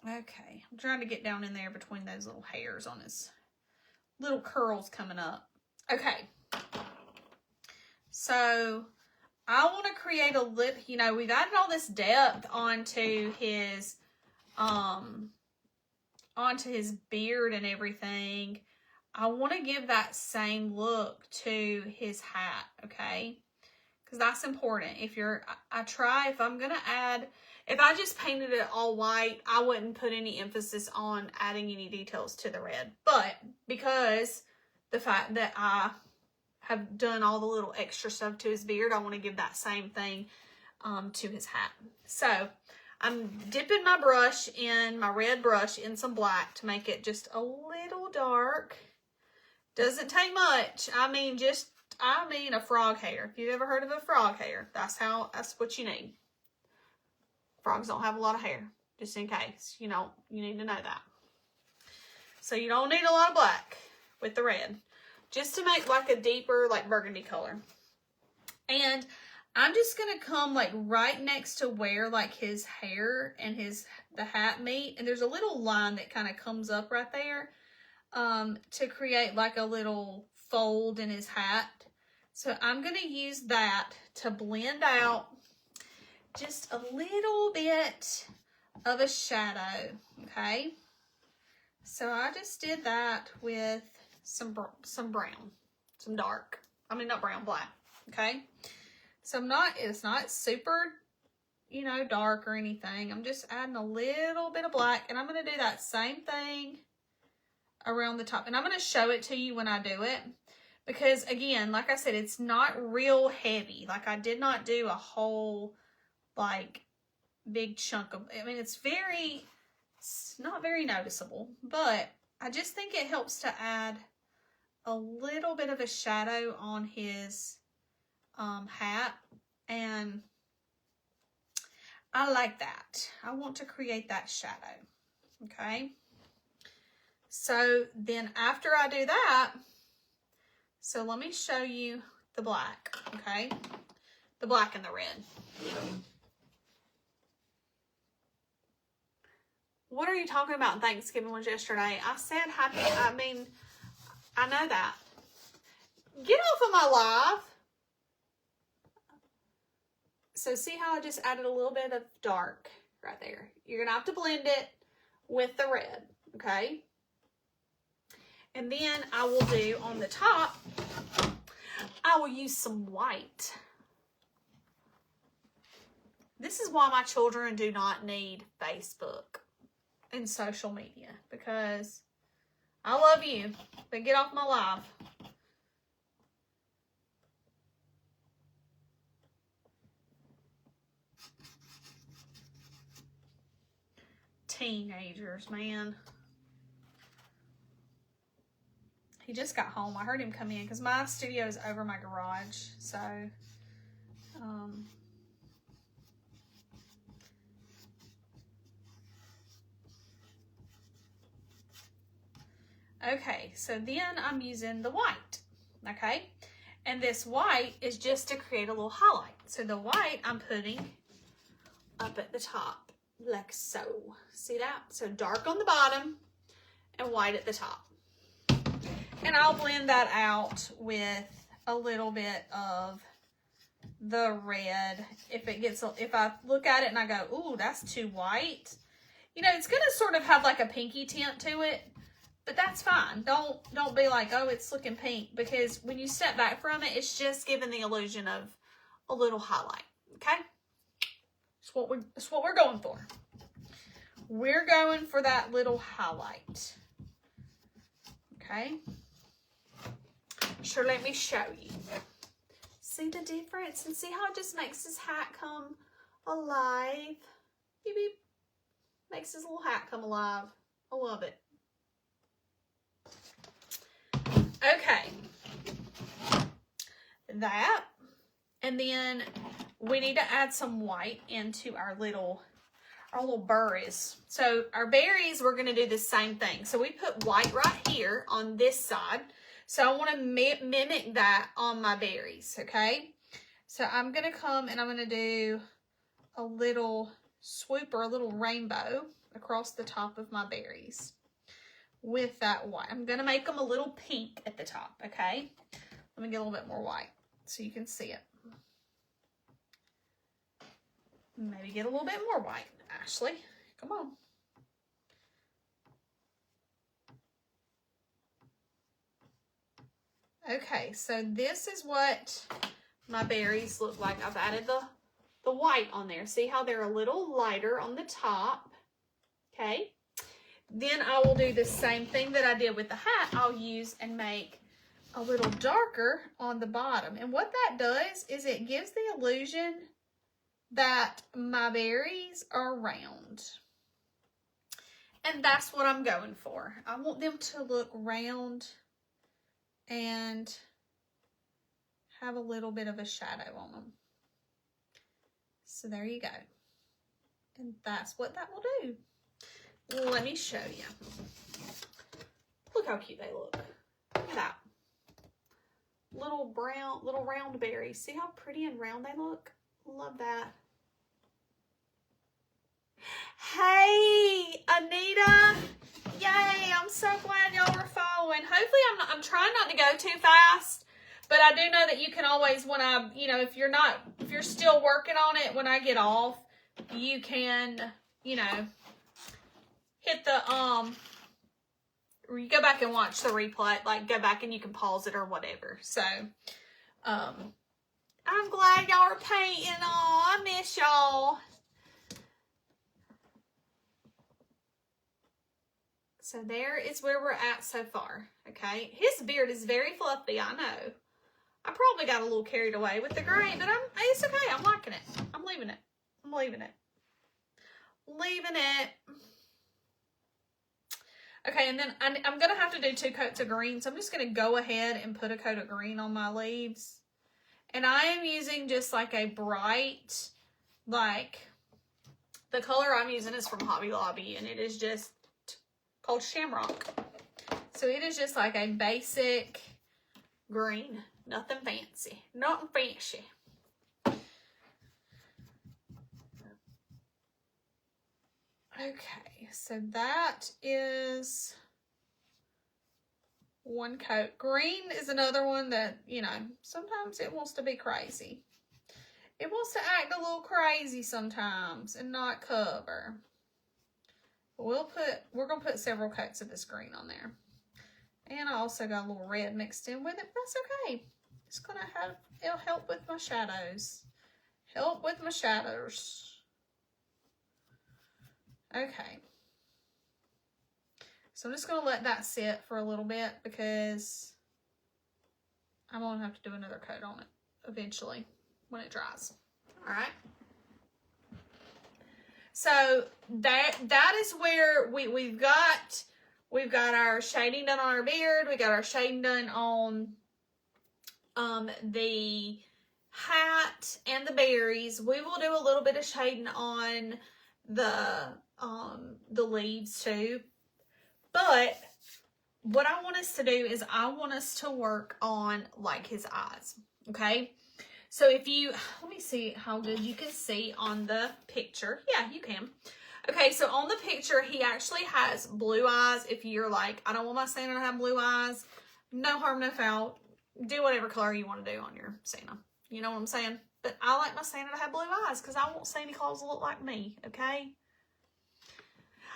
Okay, I'm trying to get down in there between those little hairs on his little curls coming up. Okay, so I want to create a lip, you know, we've added all this depth onto his beard and everything. I want to give that same look to his hat, okay? Because that's important. If I'm going to add, if I just painted it all white, I wouldn't put any emphasis on adding any details to the red. But because the fact that I have done all the little extra stuff to his beard, I want to give that same thing to his hat. So I'm dipping my brush in, my red brush, in some black to make it just a little dark. Doesn't take much. I mean a frog hair. If you've ever heard of a frog hair, that's what you need. Frogs don't have a lot of hair, just in case. You need to know that. So you don't need a lot of black with the red. just to make like a deeper like burgundy color. And I'm just going to come like right next to where like his hair and the hat meet. And there's a little line that kind of comes up right there to create like a little fold in his hat. So I'm going to use that to blend out just a little bit of a shadow, okay? So I just did that with some brown, some dark. I mean, not brown, black, okay? So it's not super, you know, dark or anything. I'm just adding a little bit of black, and I'm going to do that same thing around the top. And I'm going to show it to you when I do it. Because, again, like I said, it's not real heavy. Like, I did not do a whole, like, big chunk of... I mean, it's not very noticeable. But I just think it helps to add a little bit of a shadow on his hat. And I like that. I want to create that shadow. Okay? So, then after I do that... So let me show you the black, okay? The black and the red. What are you talking about? Thanksgiving was yesterday. I said happy, I mean, I know that. Get off of my live. So see how I just added a little bit of dark right there. You're going to have to blend it with the red, okay? And then I will do on the top, I will use some white. This is why my children do not need Facebook and social media, because I love you, but get off my live. Teenagers, man. He just got home. I heard him come in because my studio is over my garage. So, okay. So then I'm using the white. Okay. And this white is just to create a little highlight. So the white I'm putting up at the top like so. See that? So dark on the bottom and white at the top. And I'll blend that out with a little bit of the red. If I look at it and I go, ooh, that's too white. You know, it's going to sort of have like a pinky tint to it, but that's fine. Don't be like, oh, it's looking pink, because when you step back from it, it's just giving the illusion of a little highlight. Okay? It's what we're going for. We're going for that little highlight. Okay? Sure, let me show you. See the difference? And see how it just makes his hat come alive? Beep, beep. Makes his little hat come alive. I love it. Okay. That. And then we need to add some white into our little berries. So our berries, we're going to do the same thing. So we put white right here on this side. So I want to mimic that on my berries, okay? So I'm going to come and I'm going to do a little swoop or a little rainbow across the top of my berries with that white. I'm going to make them a little pink at the top, okay? Let me get a little bit more white so you can see it. Maybe get a little bit more white, Ashley. Come on. Okay, so this is what my berries look like. I've added the white on there. See how they're a little lighter on the top? Okay. Then I will do the same thing that I did with the hat. I'll use and make a little darker on the bottom. And what that does is it gives the illusion that my berries are round. And that's what I'm going for. I want them to look round and have a little bit of a shadow on them. So there you go. And that's what that will do. Let me show you. Look how cute they look. Look at that. little round berries. See how pretty and round they look? Love that. Hey, Anita. Yay, I'm so glad y'all are following. Hopefully I'm trying not to go too fast, but I do know that you can always, when I, you know, if you're still working on it, when I get off, you can, you know, hit the, you go back and watch the replay, like go back and you can pause it or whatever. So, I'm glad y'all are painting. Oh, I miss y'all. So there is where we're at so far, okay? His beard is very fluffy, I know. I probably got a little carried away with the gray, but it's okay. I'm liking it. I'm leaving it. I'm leaving it. Leaving it. Okay, and then I'm going to have to do 2 coats of green, so I'm just going to go ahead and put a coat of green on my leaves. And I am using just like a bright, like, the color I'm using is from Hobby Lobby, and it is just called Shamrock. So it is just like a basic green. Nothing fancy. Nothing fancy. Okay, so that is 1 coat. Green is another one that, you know, sometimes it wants to be crazy. It wants to act a little crazy sometimes and not cover. We're going to put several coats of this green on there. And I also got a little red mixed in with it, but that's okay. It's going to it'll help with my shadows. Help with my shadows. Okay. So I'm just going to let that sit for a little bit because I'm going to have to do another coat on it eventually when it dries. All right. So that is where we've got our shading done on our beard. We got our shading done on the hat and the berries. We will do a little bit of shading on the leaves too. But what I want us to do is I want us to work on like his eyes. Okay. So if you, let me see how good you can see on the picture. Yeah, you can. Okay, so on the picture, he actually has blue eyes. If you're like, I don't want my Santa to have blue eyes, no harm, no foul. Do whatever color you want to do on your Santa. You know what I'm saying? But I like my Santa to have blue eyes because I want Santa Claus to look like me, okay?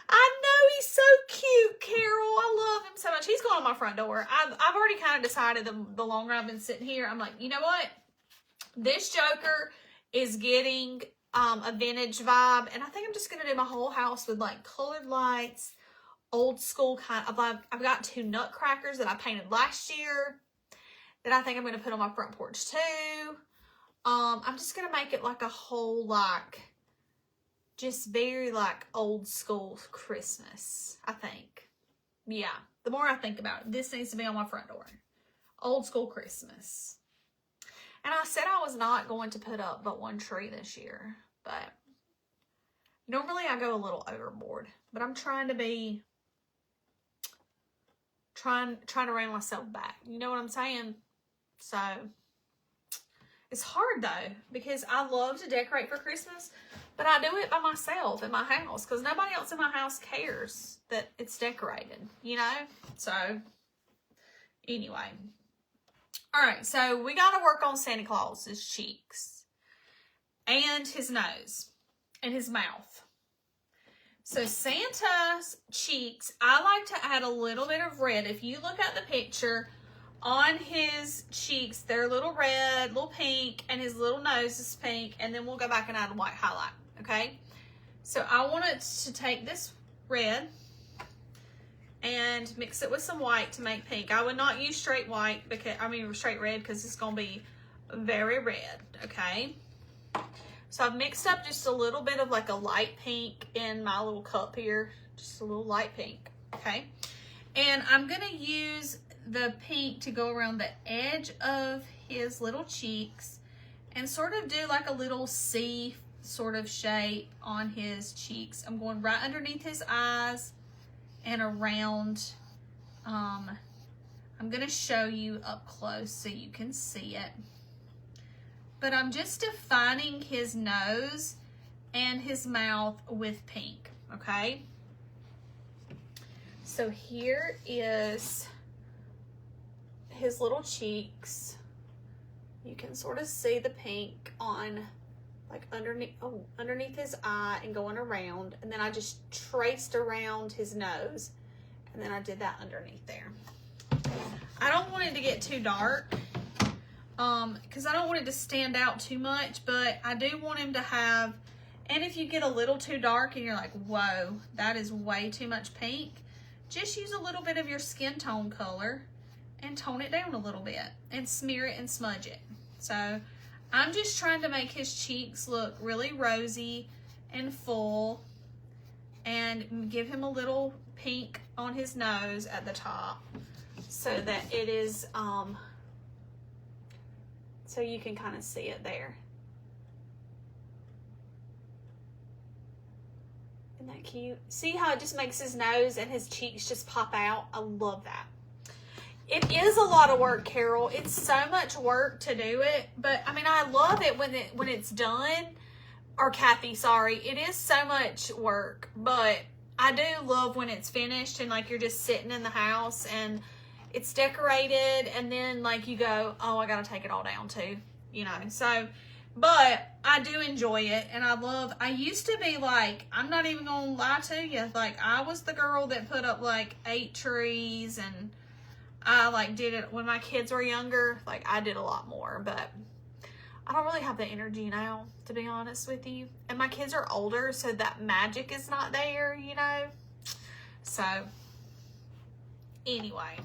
I know, he's so cute, Carol. I love him so much. He's going on my front door. I've already kind of decided the longer I've been sitting here, I'm like, you know what? This Joker is getting a vintage vibe, and I think I'm just going to do my whole house with like colored lights, old school kind of, I've got 2 nutcrackers that I painted last year that I think I'm going to put on my front porch too. I'm just going to make it like a whole, like, just very like old school Christmas, I think. Yeah, the more I think about it, this needs to be on my front door. Old school Christmas. And I said I was not going to put up but 1 tree this year, but normally I go a little overboard, but I'm trying to be, trying to rein myself back. You know what I'm saying? So it's hard though, because I love to decorate for Christmas, but I do it by myself in my house because nobody else in my house cares that it's decorated, you know? So anyway. All right, so we got to work on Santa Claus's cheeks and his nose and his mouth. So Santa's cheeks, I like to add a little bit of red. If you look at the picture, on his cheeks, they're a little red, little pink, and his little nose is pink, and then we'll go back and add a white highlight, okay? So I want it to take this red and mix it with some white to make pink. I would not use straight white, straight red, because it's going to be very red, okay? So I've mixed up just a little bit of like a light pink in my little cup here, just a little light pink, okay? And I'm going to use the pink to go around the edge of his little cheeks and sort of do like a little C sort of shape on his cheeks. I'm going right underneath his eyes and around, I'm I'm going to show you up close so you can see it. But I'm just defining his nose and his mouth with pink, okay? So here is his little cheeks. You can sort of see the pink on like underneath his eye and going around. And then I just traced around his nose. And then I did that underneath there. I don't want it to get too dark because I don't want it to stand out too much, but I do want him to have, and if you get a little too dark and you're like, whoa, that is way too much pink, just use a little bit of your skin tone color and tone it down a little bit and smear it and smudge it. So I'm just trying to make his cheeks look really rosy and full and give him a little pink on his nose at the top so that it is, so you can kind of see it there. Isn't that cute? See how it just makes his nose and his cheeks just pop out? I love that. It is a lot of work, Carol. It's so much work to do it, but I mean, I love it when it's done. Or Kathy, sorry. It is so much work, but I do love when it's finished and like you're just sitting in the house and it's decorated and then like you go, oh, I gotta take it all down too, you know. So, but I do enjoy it and I used to be like, I'm not even gonna lie to you, like I was the girl that put up like 8 trees and I like did it when my kids were younger. Like I did a lot more, but I don't really have the energy now, to be honest with you. And my kids are older, so that magic is not there, you know. So anyway,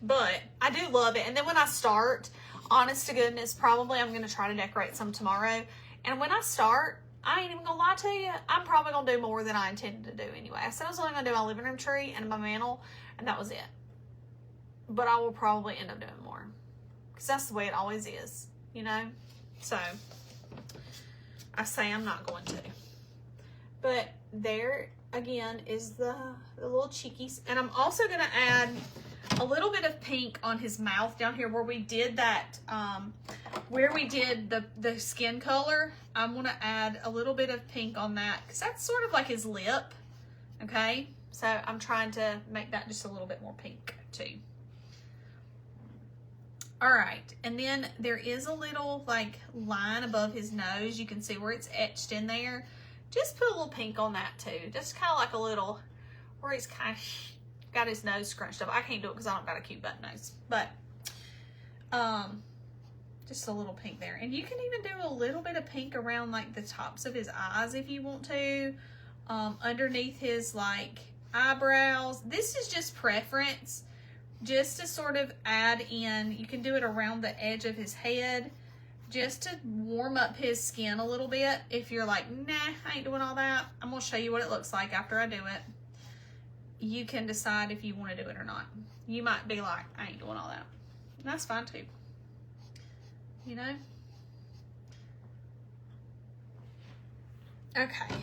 but I do love it. And then when I start, honest to goodness, probably I'm going to try to decorate some tomorrow. And when I start, I ain't even going to lie to you, I'm probably going to do more than I intended to do anyway. I said I was only going to do my living room tree and my mantle, and that was it. But I will probably end up doing more because that's the way it always is, you know. So I say I'm not going to. But there again is the little cheekies. And I'm also going to add a little bit of pink on his mouth down here where we did that, where we did the skin color. I'm going to add a little bit of pink on that because that's sort of like his lip. Okay. So I'm trying to make that just a little bit more pink too. All right, and then there is a little like line above his nose. You can see where it's etched in there. Just put a little pink on that too. Just kind of like a little, where he's kind of got his nose scrunched up. I can't do it because I don't got a cute button nose. But just a little pink there. And you can even do a little bit of pink around like the tops of his eyes if you want to. Underneath his like eyebrows. This is just preference. Just to sort of add in, you can do it around the edge of his head, just to warm up his skin a little bit. If you're like, nah, I ain't doing all that, I'm going to show you what it looks like after I do it. You can decide if you want to do it or not. You might be like, I ain't doing all that. And that's fine too. You know? Okay.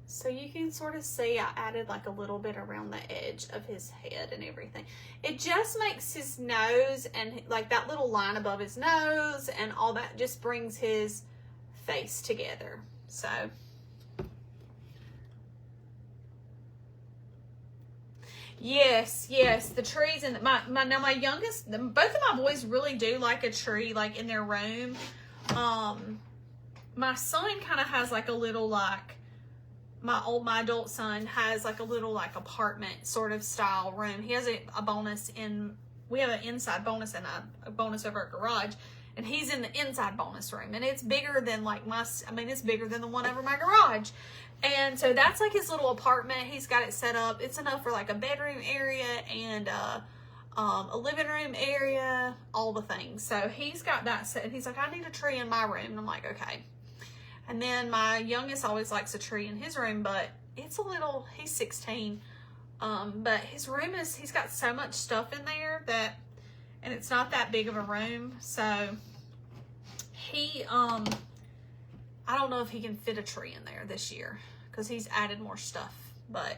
So you can sort of see I added like a little bit around the edge of his head and everything. It just makes his nose and like that little line above his nose and all that just brings his face together. So yes, the trees and my youngest, both of my boys really do like a tree like in their room. My son kind of has like a little like, my adult son has like a little like apartment sort of style room. He has a bonus in, we have an inside bonus and a bonus over at garage, and he's in the inside bonus room, and it's bigger than like it's bigger than the one over my garage. And so that's like his little apartment. He's got it set up. It's enough for like a bedroom area and a living room area, all the things. So he's got that set, and he's like, I need a tree in my room. And I'm like, okay. And then my youngest always likes a tree in his room, but it's a little, he's 16. But his room is, he's got so much stuff in there that, and it's not that big of a room. So he, I don't know if he can fit a tree in there this year because he's added more stuff. But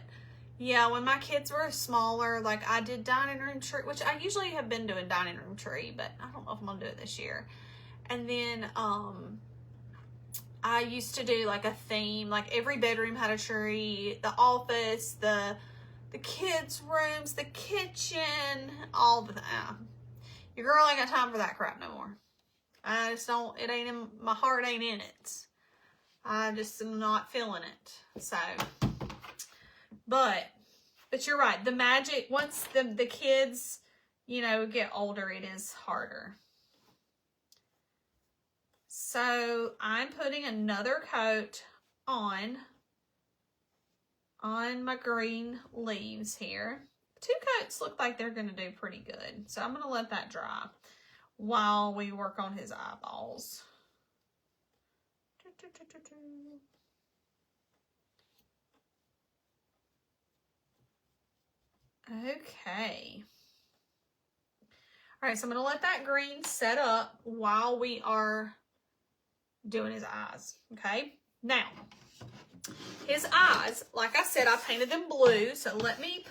Yeah, when my kids were smaller, like I did dining room tree, which I usually have been doing dining room tree, but I don't know if I'm gonna do it this year. And then I used to do like a theme, like every bedroom had a tree, the office, the kids' rooms, the kitchen, all the your girl ain't got time for that crap no more. I just don't, it ain't in, my heart ain't in it. I just am not feeling it. So, but you're right. The magic, once the kids, you know, get older, it is harder. So I'm putting another coat on my green leaves here. 2 coats look like they're going to do pretty good. So I'm going to let that dry while we work on his eyeballs. Okay. All right, so I'm going to let that green set up while we are doing his eyes. Okay. Now, his eyes, like I said, I painted them blue. So let me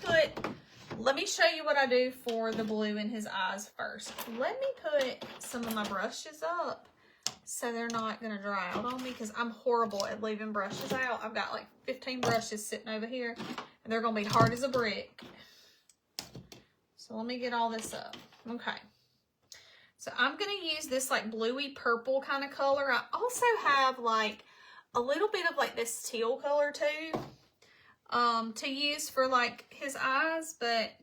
show you what I do for the blue in his eyes first. Let me put some of my brushes up so they're not going to dry out on me, because I'm horrible at leaving brushes out. I've got like 15 brushes sitting over here, and they're going to be hard as a brick. So let me get all this up. Okay. So I'm going to use this like bluey purple kind of color. I also have like a little bit of like this teal color too, to use for like his eyes. But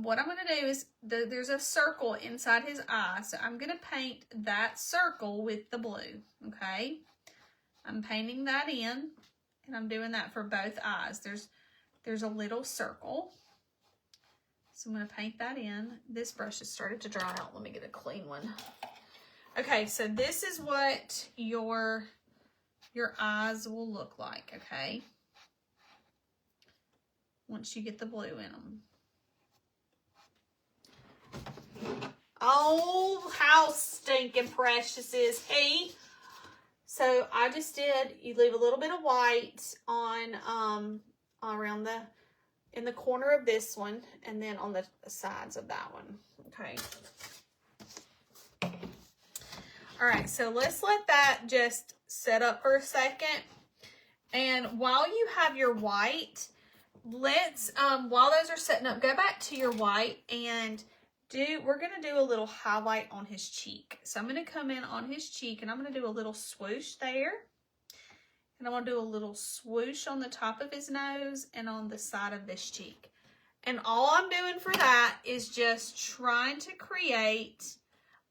what I'm going to do is there's a circle inside his eye. So I'm going to paint that circle with the blue. Okay. I'm painting that in, and I'm doing that for both eyes. There's a little circle. So I'm going to paint that in. This brush has started to dry out. Let me get a clean one. Okay, so this is what your eyes will look like, okay? Once you get the blue in them. Oh, how stinking precious is he? So I just did, you leave a little bit of white on around in the corner of this one, and then on the sides of that one. Okay. All right, so let's let that just set up for a second. And while you have your white, let's, while those are setting up, go back to your white and we're going to do a little highlight on his cheek. So I'm going to come in on his cheek, and I'm going to do a little swoosh there. And I want to do a little swoosh on the top of his nose and on the side of this cheek. And all I'm doing for that is just trying to create,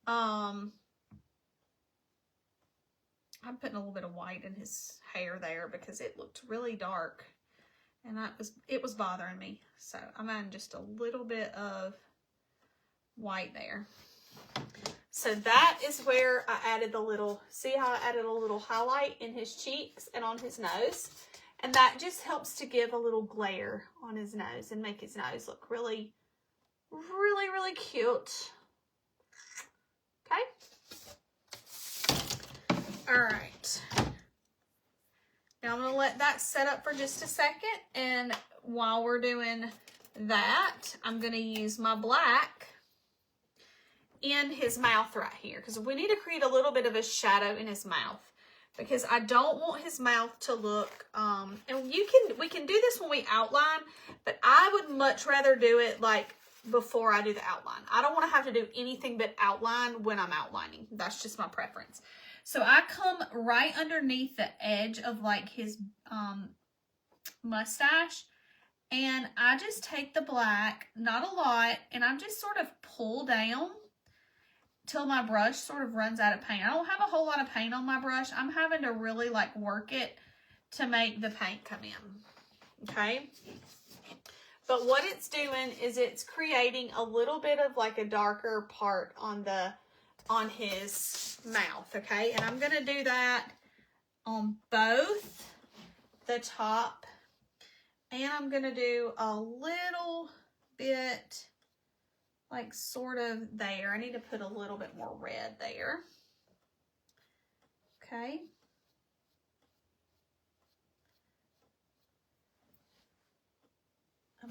I'm putting a little bit of white in his hair there because it looked really dark, and it was bothering me. So I'm adding just a little bit of white there. So that is where I added the little, see how I added a little highlight in his cheeks and on his nose? And that just helps to give a little glare on his nose and make his nose look really, really, really cute. Okay. All right. Now I'm going to let that set up for just a second. And while we're doing that, I'm going to use my black in his mouth right here, because we need to create a little bit of a shadow in his mouth, because I don't want his mouth to look, and we can do this when we outline, but I would much rather do it like before I do the outline. I don't want to have to do anything but outline when I'm outlining. That's just my preference. So I come right underneath the edge of like his mustache, and I just take the black, not a lot, and I just sort of pull down till my brush sort of runs out of paint. I don't have a whole lot of paint on my brush. I'm having to really like work it to make the paint come in. Okay. But what it's doing is it's creating a little bit of like a darker part on his mouth. Okay. And I'm going to do that on both the top, and I'm going to do a little bit like sort of there. I need to put a little bit more red there. Okay.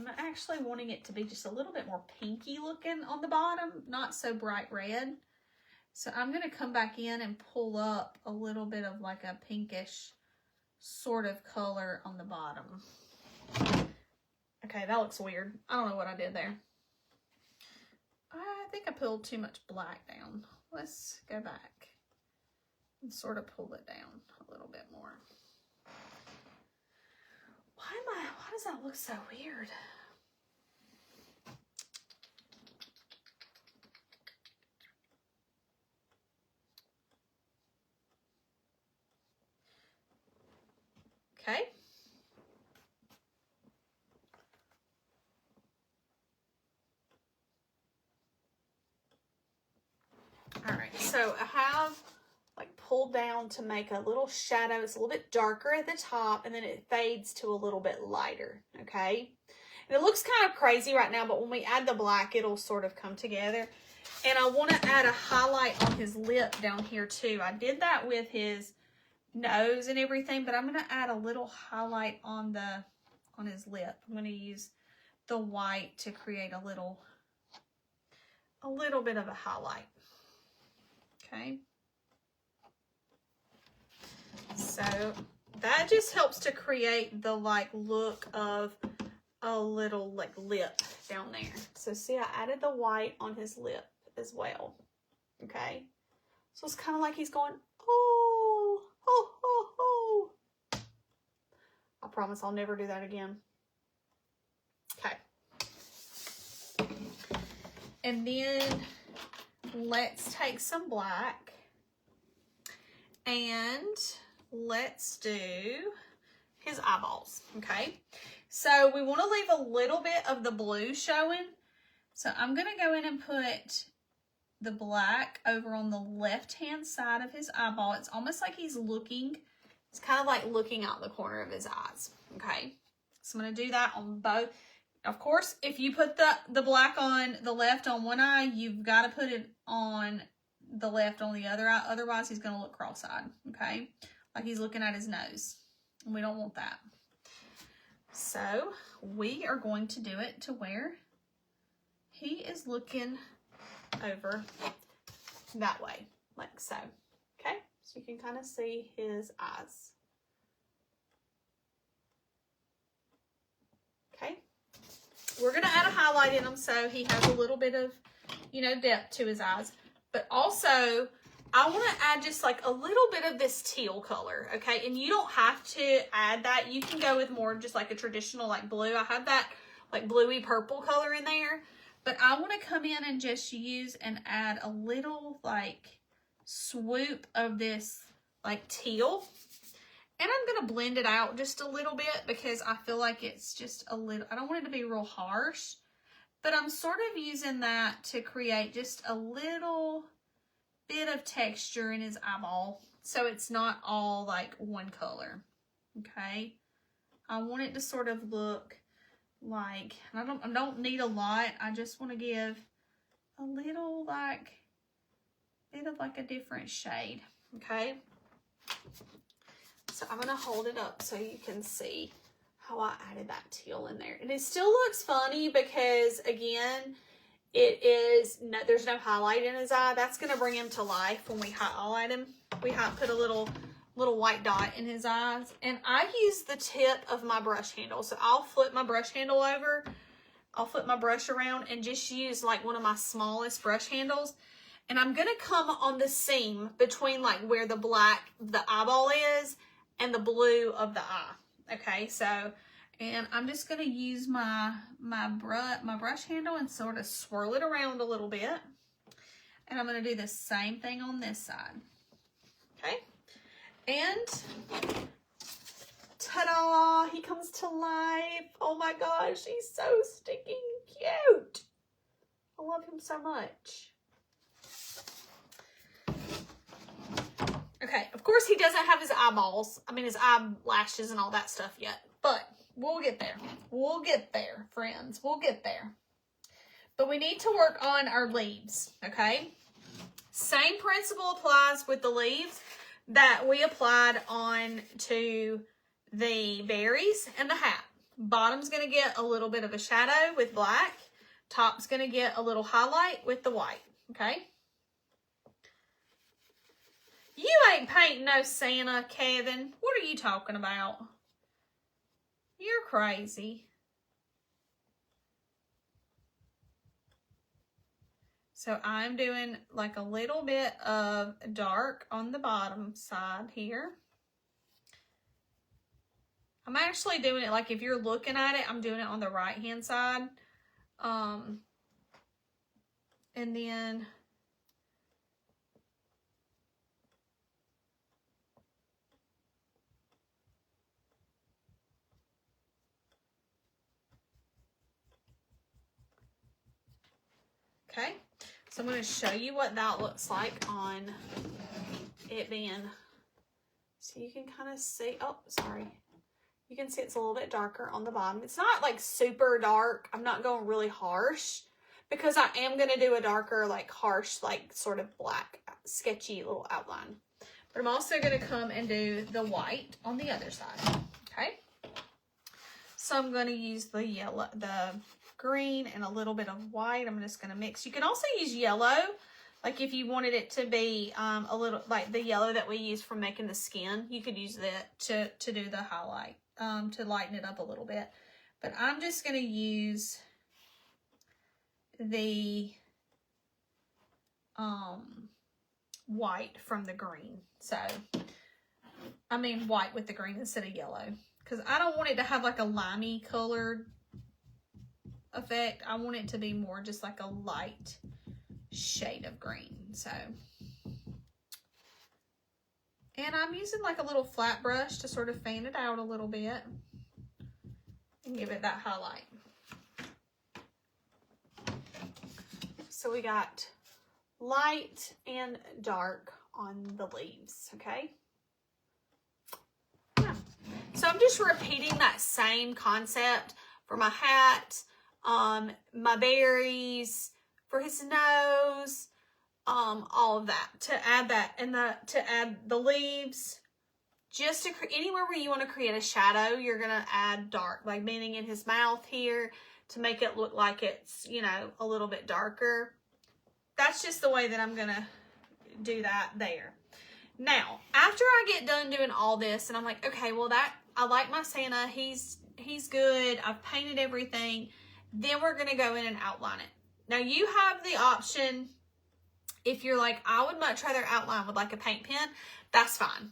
I'm actually wanting it to be just a little bit more pinky looking on the bottom, not so bright red. So I'm going to come back in and pull up a little bit of like a pinkish sort of color on the bottom. Okay, that looks weird. I don't know what I did there. I think I pulled too much black down. Let's go back and sort of pull it down a little bit more. Why does that look so weird? Okay. All right, so I have like pulled down to make a little shadow. It's a little bit darker at the top and then it fades to a little bit lighter, okay? And it looks kind of crazy right now, but when we add the black, it'll sort of come together. And I want to add a highlight on his lip down here too. I did that with his nose and everything, but I'm going to add a little highlight on his lip. I'm going to use the white to create a little bit of a highlight. Okay. So that just helps to create the like look of a little like lip down there. So see, I added the white on his lip as well. Okay. So it's kind of like he's going, oh, oh, oh, oh. I promise I'll never do that again. Okay. And then let's take some black and let's do his eyeballs, okay? So we want to leave a little bit of the blue showing. So I'm going to go in and put the black over on the left-hand side of his eyeball. It's almost like he's looking, it's kind of like looking out the corner of his eyes, okay? So I'm going to do that on both. Of course, if you put the black on the left on one eye, you've got to put it on the left on the other eye. Otherwise, he's going to look cross-eyed, okay? Like he's looking at his nose. And we don't want that. So we are going to do it to where he is looking over that way, like so, okay? So you can kind of see his eyes. Okay. We're going to add a highlight in them so he has a little bit of, you know, depth to his eyes. But also, I want to add just like a little bit of this teal color, okay? And you don't have to add that. You can go with more just like a traditional like blue. I have that like bluey purple color in there. But I want to come in and just use and add a little like swoop of this like teal. And I'm going to blend it out just a little bit because I feel like it's just a little, I don't want it to be real harsh, but I'm sort of using that to create just a little bit of texture in his eyeball. So it's not all like one color. Okay. I want it to sort of look like, I don't need a lot. I just want to give a little like, bit of like a different shade. Okay. So I'm going to hold it up so you can see how I added that teal in there. And it still looks funny because, again, there's no highlight in his eye. That's going to bring him to life when we highlight him. We put a little white dot in his eyes. And I use the tip of my brush handle. So I'll flip my brush handle over. I'll flip my brush around and just use like one of my smallest brush handles. And I'm going to come on the seam between like where the eyeball is and the blue of the eye. Okay, so, and I'm just going to use my brush handle and sort of swirl it around a little bit. And I'm going to do the same thing on this side. Okay, and ta-da, he comes to life. Oh my gosh, he's so stinking cute. I love him so much. Okay, of course he doesn't have his eyeballs, his eyelashes and all that stuff yet, but we'll get there. We'll get there, friends. We'll get there. But we need to work on our leaves, okay? Same principle applies with the leaves that we applied on to the berries and the hat, Bottom's going to get a little bit of a shadow with black. Top's going to get a little highlight with the white, okay? You ain't painting no Santa, Kevin. What are you talking about? You're crazy. So I'm doing like a little bit of dark on the bottom side here. I'm actually doing it like if you're looking at it, I'm doing it on the right hand side. And then okay, so I'm going to show you what that looks like on it being, so you can kind of see, oh, sorry. You can see it's a little bit darker on the bottom. It's not like super dark. I'm not going really harsh because I am going to do a darker, like harsh, like sort of black, sketchy little outline. But I'm also going to come and do the white on the other side. Okay. So I'm going to use the yellow, the green and a little bit of white. I'm just going to mix. You can also use yellow. Like if you wanted it to be a little like the yellow that we use for making the skin, you could use that to do the highlight, to lighten it up a little bit. But I'm just going to use the white from the green. So, I mean white with the green instead of yellow. Because I don't want it to have like a limey colored effect. I want it to be more just like a light shade of green. So, and I'm using like a little flat brush to sort of fan it out a little bit and give it that highlight. So we got light and dark on the leaves, okay? Yeah. So I'm just repeating that same concept for my hat, my berries, for his nose, all of that, to add that, and to add the leaves, just to anywhere where you want to create a shadow, you're going to add dark, like meaning in his mouth here, to make it look like it's, you know, a little bit darker. That's just the way that I'm going to do that there. Now, after I get done doing all this, and I'm like, okay, well that, I like my Santa, he's good, I've painted everything, then we're going to go in and outline it. Now you have the option, if you're like, I would much rather outline with like a paint pen, that's fine.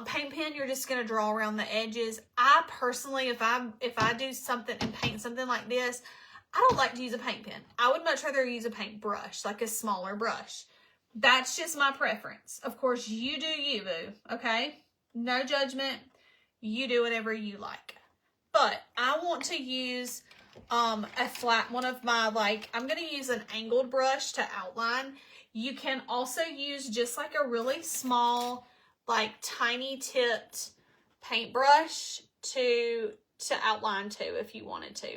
Paint pen, you're just going to draw around the edges. I personally, if I do something and paint something like this, I don't like to use a paint pen. I would much rather use a paint brush, like a smaller brush. That's just my preference. Of course, you do you, boo, okay? No judgment. You do whatever you like. But I want to use a flat one of my, like, I'm going to use an angled brush to outline. You can also use just like a really small, like tiny tipped paintbrush to outline too if you wanted to.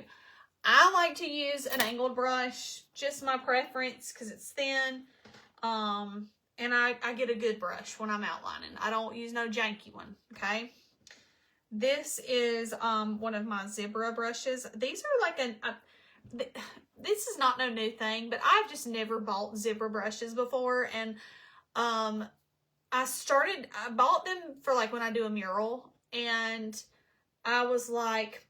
I like to use an angled brush, just my preference because it's thin. And I get a good brush when I'm outlining. I don't use no janky one, okay? This is one of my Zebra brushes. These are like this is not no new thing, but I've just never bought Zebra brushes before. And I bought them for like when I do a mural. And I was like,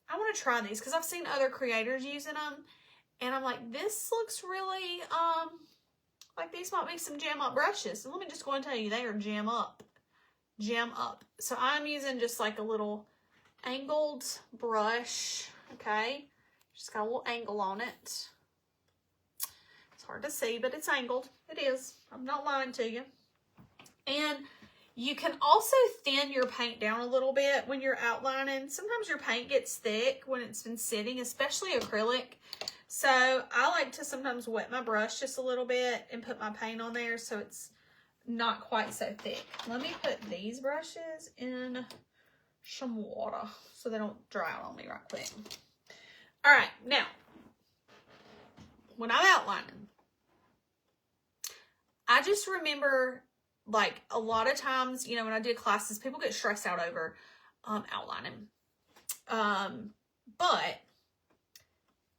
I want to try these because I've seen other creators using them. And I'm like, this looks really, like these might be some jam up brushes. And let me just go and tell you, they are jam up. Jam up. So I'm using just like a little angled brush, okay? Just got a little angle on it. It's hard to see, but it's angled. It is. I'm not lying to you. And you can also thin your paint down a little bit when you're outlining. Sometimes your paint gets thick when it's been sitting, especially acrylic. So I like to sometimes wet my brush just a little bit and put my paint on there so it's not quite so thick. Let me put these brushes in some water so they don't dry out on me right quick. All right, now, when I'm outlining, I just remember, like, a lot of times, you know, when I did classes, people get stressed out over outlining. But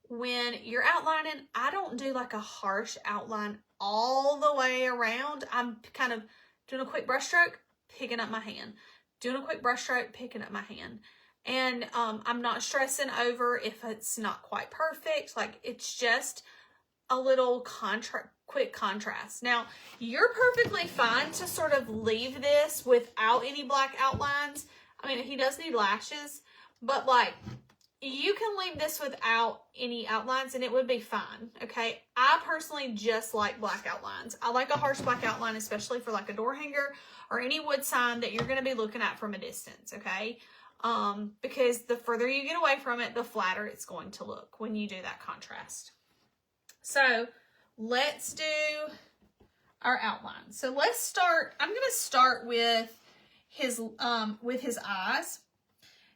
when you're outlining, I don't do like a harsh outline all the way around. I'm kind of doing a quick brush stroke, picking up my hand. Doing a quick brush stroke, picking up my hand. And I'm not stressing over if it's not quite perfect. Like, it's just a little quick contrast. Now, you're perfectly fine to sort of leave this without any black outlines. I mean, he does need lashes, but like, you can leave this without any outlines and it would be fine, okay? I personally just like black outlines. I like a harsh black outline, especially for like a door hanger or any wood sign that you're going to be looking at from a distance, okay? Because the further you get away from it, the flatter it's going to look when you do that contrast. So let's do our outline. So let's start, I'm going to start with his eyes.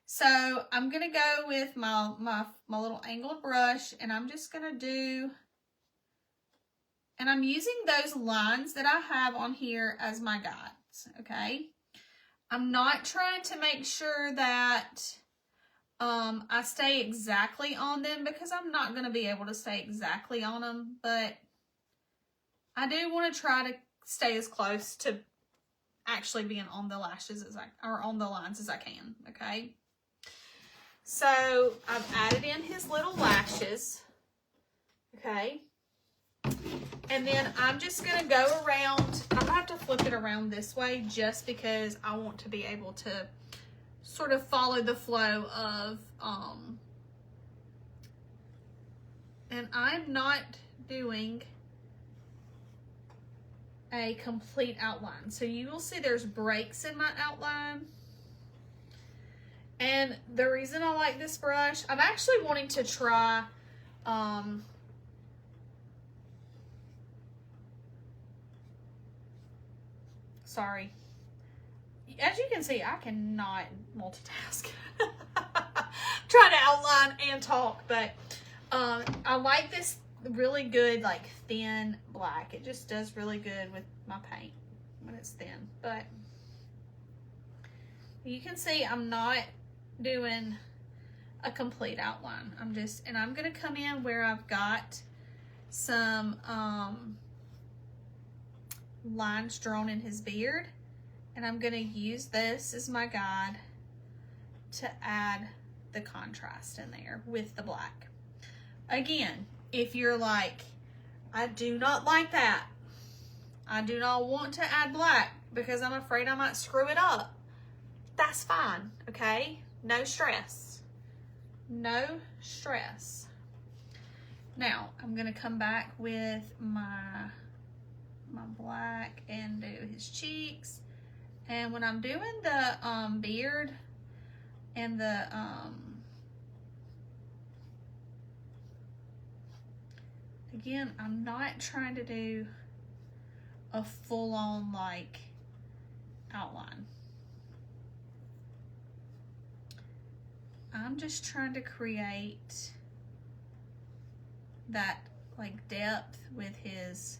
So I'm going to go with my little angled brush, and I'm just going to do, and I'm using those lines that I have on here as my guides, okay? I'm not trying to make sure that I stay exactly on them, because I'm not going to be able to stay exactly on them, but I do want to try to stay as close to actually being on the lashes as or on the lines as I can, okay? So I've added in his little lashes, okay? And then I'm just going to go around. I'm going to have to flip it around this way just because I want to be able to sort of follow the flow of, and I'm not doing a complete outline. So you will see there's breaks in my outline. And the reason I like this brush, I'm actually wanting to try, sorry. As you can see, I cannot multitask. Trying to outline and talk, but I like this really good, like, thin black. It just does really good with my paint when it's thin. But you can see I'm not doing a complete outline. I'm going to come in where I've got some lines drawn in his beard, and I'm going to use this as my guide to add the contrast in there with the black. Again, if you're like, I do not like that, I do not want to add black because I'm afraid I might screw it up, that's fine, okay? No stress. No stress. Now, I'm going to come back with my black and do his cheeks. And when I'm doing the beard and the again, I'm not trying to do a full-on like outline. I'm just trying to create that like depth with his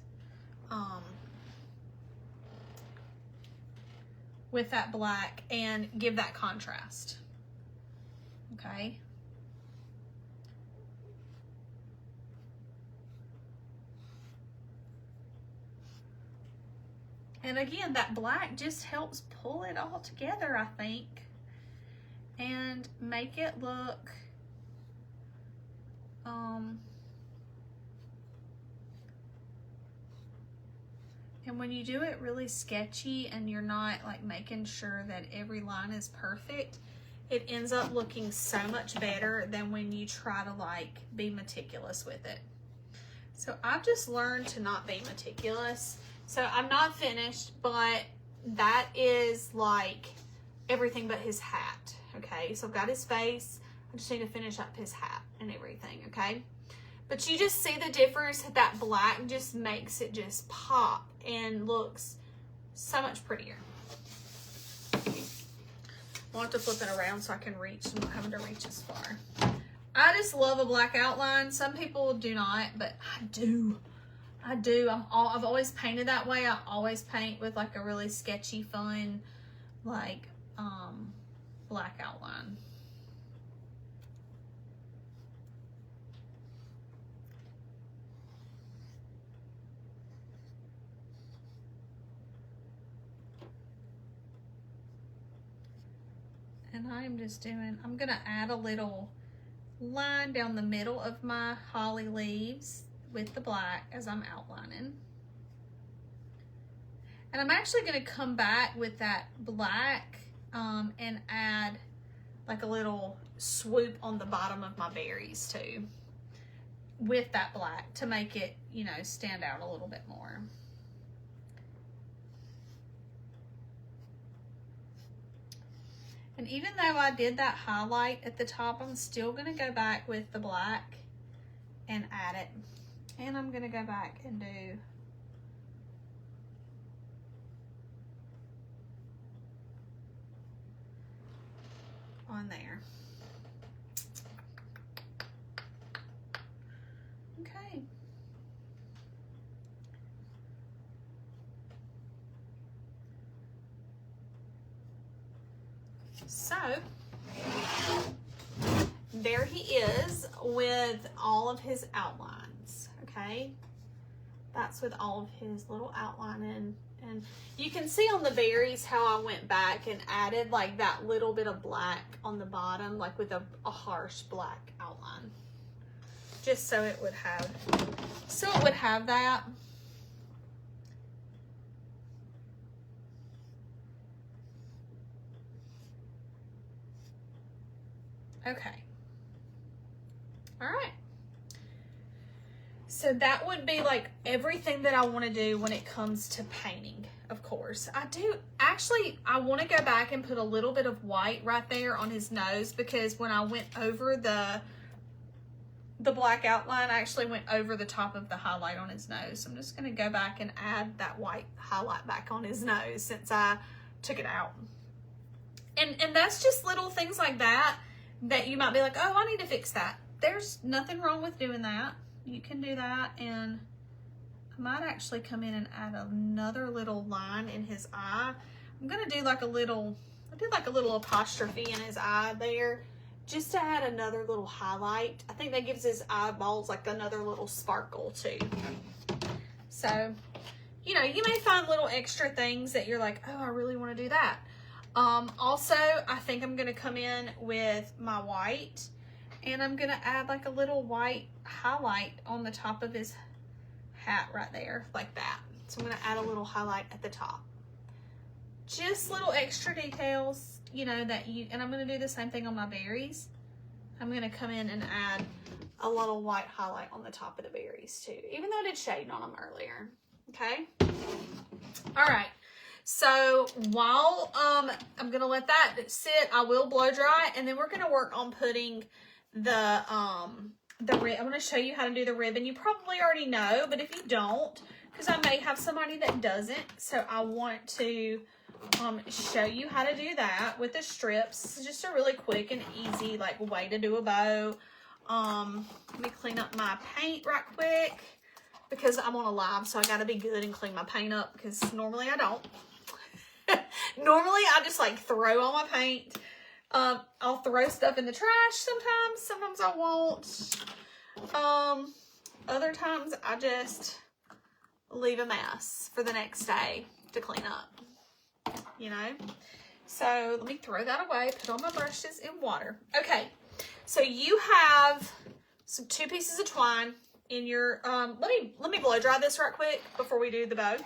with that black and give that contrast. Okay. And again, that black just helps pull it all together, I think, and make it look and when you do it really sketchy and you're not like making sure that every line is perfect, it ends up looking so much better than when you try to like be meticulous with it. So I've just learned to not be meticulous. So I'm not finished, but that is like everything but his hat. Okay, so I've got his face. I just need to finish up his hat and everything, okay? But you just see the difference. That black just makes it just pop and looks so much prettier. I'll have to flip it around so I can reach. I'm not having to reach as far. I just love a black outline. Some people do not, but I do. I do. I've always painted that way. I always paint with like a really sketchy, fun, like, black outline. And I'm just doing, I'm gonna add a little line down the middle of my holly leaves with the black as I'm outlining. And I'm actually gonna come back with that black and add like a little swoop on the bottom of my berries too with that black to make it, you know, stand out a little bit more. And even though I did that highlight at the top, I'm still gonna go back with the black and add it. And I'm gonna go back and do on there. Okay. So there he is with all of his outlines. Okay, that's with all of his little outlining. And you can see on the berries how I went back and added like that little bit of black on the bottom, like with a harsh black outline, just so it would have that. Okay. All right. So that would be like everything that I want to do when it comes to painting, of course. I want to go back and put a little bit of white right there on his nose, because when I went over the black outline, I actually went over the top of the highlight on his nose. So I'm just going to go back and add that white highlight back on his nose since I took it out. And that's just little things like that you might be like, oh, I need to fix that. There's nothing wrong with doing that. You can do that. And I might actually come in and add another little line in his eye. I'm gonna do like a little, I did like a little apostrophe in his eye there, just to add another little highlight. I think that gives his eyeballs like another little sparkle too. So, you know, you may find little extra things that you're like, oh, I really want to do that. Also, I think I'm going to come in with my white, and I'm going to add like a little white highlight on the top of his hat right there, like that. So I'm going to add a little highlight at the top. Just little extra details, you know, and I'm going to do the same thing on my berries. I'm going to come in and add a little white highlight on the top of the berries too, even though I did shade on them earlier. Okay. All right. So while I'm gonna let that sit, I will blow dry, and then we're gonna work on putting the rib. I'm gonna show you how to do the ribbon. You probably already know, but if you don't, because I may have somebody that doesn't, so I want to show you how to do that with the strips. It's just a really quick and easy like way to do a bow. Let me clean up my paint right quick, because I'm on a live, so I gotta be good and clean my paint up, because normally I don't. Normally I just like throw all my paint. I'll throw stuff in the trash sometimes I won't. Other times I just leave a mess for the next day to clean up, you know. So let me throw that away, put all my brushes in water. Okay, so you have some 2 pieces of twine in your let me blow dry this right quick before we do the bow.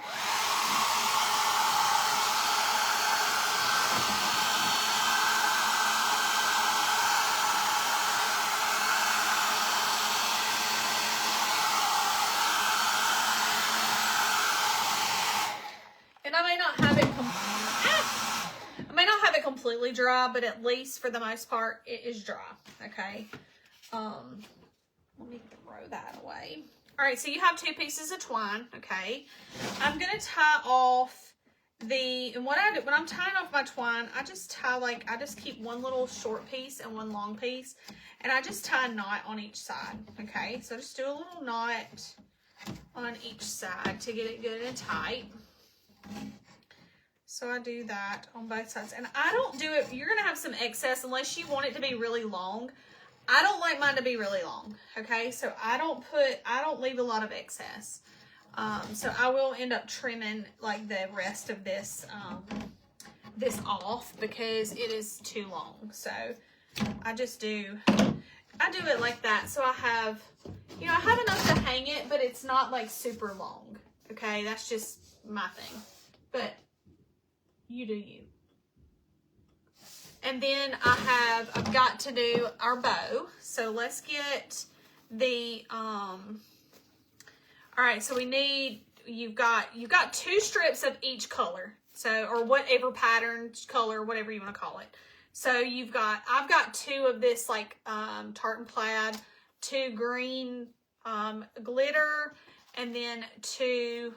And I may not have it completely dry, but at least for the most part it is dry. Okay. Let me throw that away. All right, so you have 2 pieces of twine, okay? I'm gonna tie off and what I do, when I'm tying off my twine, I just keep one little short piece and one long piece, and I just tie a knot on each side, okay? So just do a little knot on each side to get it good and tight. So I do that on both sides, and I don't do it, you're gonna have some excess unless you want it to be really long. I don't like mine to be really long, okay? So I don't leave a lot of excess. So I will end up trimming like the rest of this this off because it is too long. So I do it like that. So I have, you know, I have enough to hang it, but it's not like super long. Okay, that's just my thing. But you do you. And then I've got to do our bow. So let's get the, all right, so we need, you've got 2 strips of each color. So, or whatever pattern, color, whatever you want to call it. So I've got 2 of this like, tartan plaid, 2 green, glitter, and then 2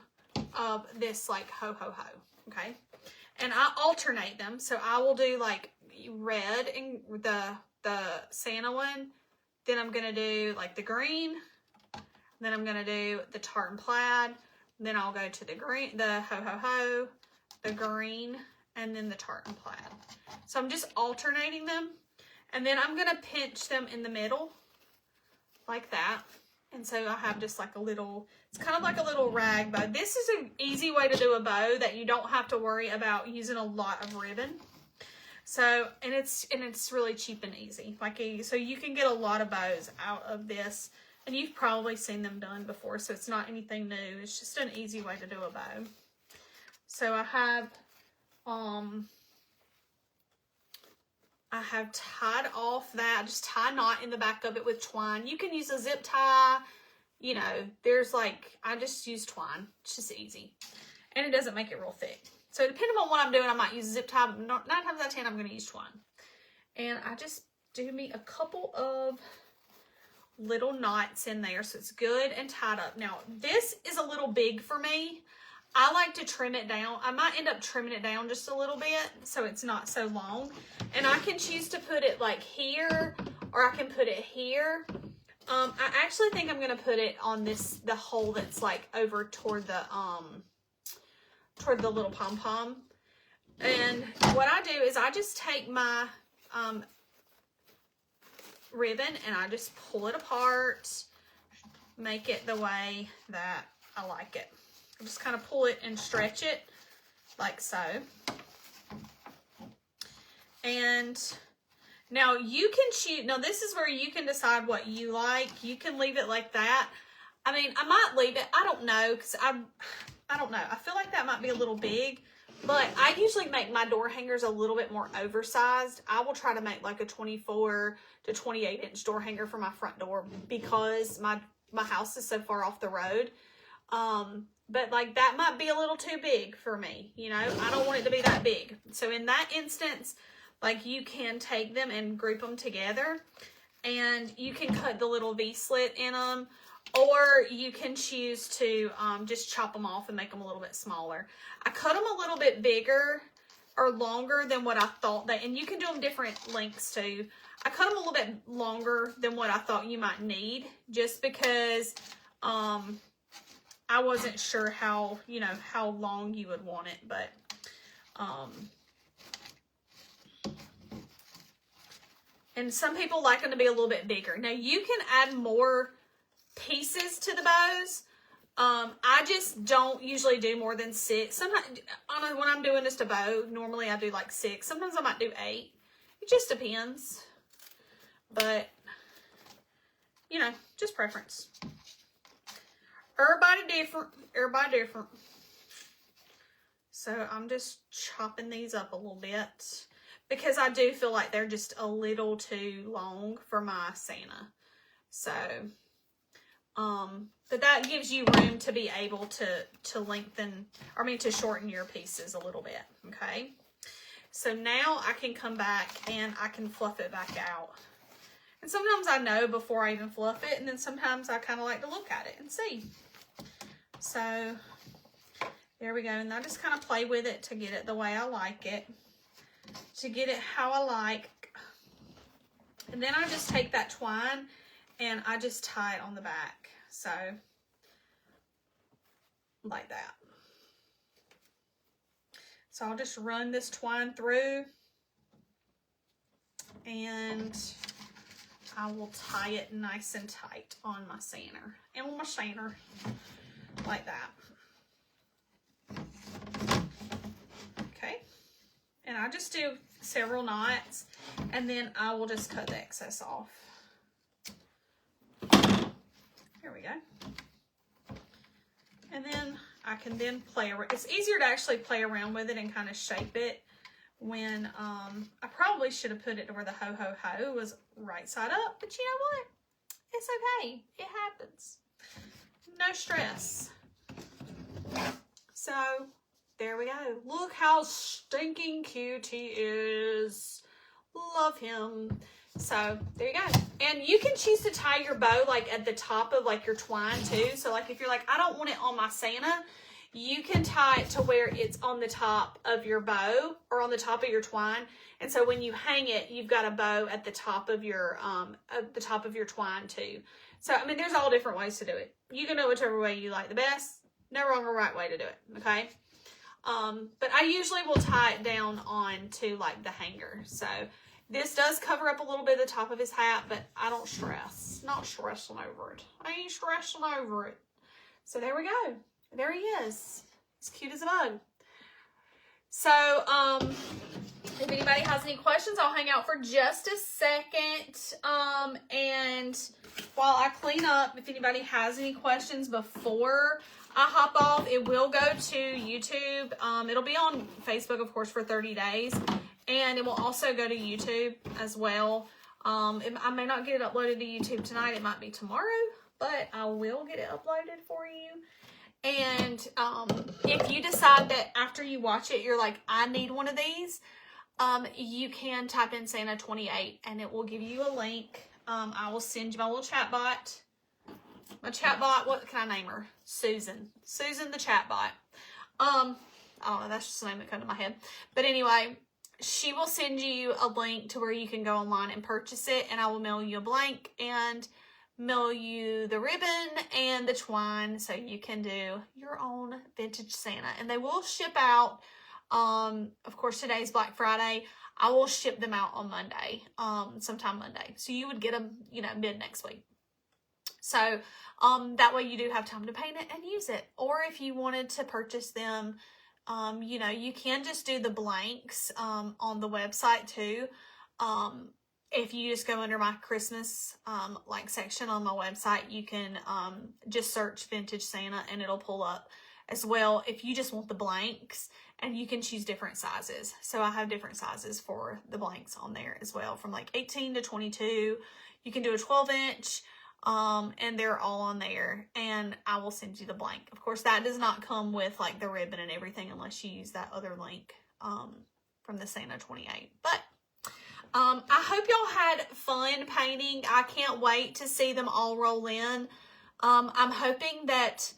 of this like ho ho ho. Okay. And I alternate them. So I will do like red and the Santa one. Then I'm going to do like the green. Then I'm going to do the tartan plaid. Then I'll go to the green, the ho ho ho, the green, and then the tartan plaid. So I'm just alternating them. And then I'm going to pinch them in the middle like that. And so I have just like a little, it's kind of like a little rag bow. This is an easy way to do a bow that you don't have to worry about using a lot of ribbon. So, and it's really cheap and easy. So you can get a lot of bows out of this, and you've probably seen them done before. So it's not anything new. It's just an easy way to do a bow. So I have tied off that, just tie a knot in the back of it with twine. You can use a zip tie, you know, there's like, I just use twine. It's just easy. And it doesn't make it real thick. So depending on what I'm doing, I might use a zip tie, but 9 times out of 10, I'm going to use twine. And I just do me a couple of little knots in there so it's good and tied up. Now, this is a little big for me. I like to trim it down. I might end up trimming it down just a little bit so it's not so long. And I can choose to put it like here, or I can put it here. I actually think I'm going to put it on the hole that's like over toward the little pom-pom. And what I do is I just take my ribbon and I just pull it apart, make it the way that I like it. I just kind of pull it and stretch it like so. And now you can choose, now this is where you can decide what you like. You can leave it like that. I mean, I might leave it, I don't know, because I don't know. I feel like that might be a little big, but I usually make my door hangers a little bit more oversized. I will try to make like a 24 to 28 inch door hanger for my front door because my house is so far off the road. But like that might be a little too big for me, you know, I don't want it to be that big. So in that instance, like you can take them and group them together and you can cut the little V-slit in them, or you can choose to just chop them off and make them a little bit smaller. I cut them a little bit bigger or longer than what I thought and you can do them different lengths too. I cut them a little bit longer than what I thought you might need just because, I wasn't sure how long you would want it, but, and some people like them to be a little bit bigger. Now you can add more pieces to the bows. I just don't usually do more than 6. Sometimes when I'm doing just a bow, normally I do like 6. Sometimes I might do 8. It just depends. But, you know, just preference. Everybody different. So I'm just chopping these up a little bit because I do feel like they're just a little too long for my Santa. So, but that gives you room to be able to lengthen, to shorten your pieces a little bit. Okay. So now I can come back and I can fluff it back out. And sometimes I know before I even fluff it, and then sometimes I kind of like to look at it and see. So there we go. And I just kind of play with it to get it the way I like it, to get it how I like. And then I just take that twine and I just tie it on the back. So like that. So I'll just run this twine through and I will tie it nice and tight on my Santa and on my Santa like that. Okay. And I just do several knots, and then I will just cut the excess off. There we go. And then I can then play around. It's easier to actually play around with it and kind of shape it when, I probably should have put it to where the ho-ho-ho was right side up, but you know what? It's okay. It happens. No stress. So, there we go. Look how stinking cute he is. Love him. So, there you go. And you can choose to tie your bow, like, at the top of, like, your twine, too. So, like, if you're like, I don't want it on my Santa, you can tie it to where it's on the top of your bow or on the top of your twine. And so when you hang it, you've got a bow at the top of your twine too. So, I mean, there's all different ways to do it. You can do whichever way you like the best. No wrong or right way to do it, okay? But I usually will tie it down on to like the hanger. So this does cover up a little bit of the top of his hat, but I don't stress. Not stressing over it. I ain't stressing over it. So there we go. There he is. He's cute as a bug. So, if anybody has any questions, I'll hang out for just a second. And while I clean up, if anybody has any questions before I hop off, it will go to YouTube. It'll be on Facebook, of course, for 30 days. And it will also go to YouTube as well. I may not get it uploaded to YouTube tonight. It might be tomorrow, but I will get it uploaded for you. And if you decide that after you watch it, you're like, I need one of these, you can type in Santa 28 and it will give you a link. I will send you my little chat bot. My chat bot, what can I name her? Susan. Susan the chat bot. I don't know, that's just the name that comes to my head. But anyway, she will send you a link to where you can go online and purchase it, and I will mail you a blank and mail you the ribbon and the twine so you can do your own vintage Santa. And they will ship out, of course, today's Black Friday. I will ship them out on Monday, sometime Monday. So you would get them, you know, mid next week. So that way you do have time to paint it and use it. Or if you wanted to purchase them, you know, you can just do the blanks on the website too. If you just go under my Christmas like section on my website, you can just search Vintage Santa and it'll pull up as well if you just want the blanks, and you can choose different sizes. So I have different sizes for the blanks on there as well, from like 18 to 22. You can do a 12-inch, and they're all on there, and I will send you the blank. Of course, that does not come with like the ribbon and everything unless you use that other link from the Santa 28. But I hope y'all had fun painting. I can't wait to see them all roll in. I'm hoping that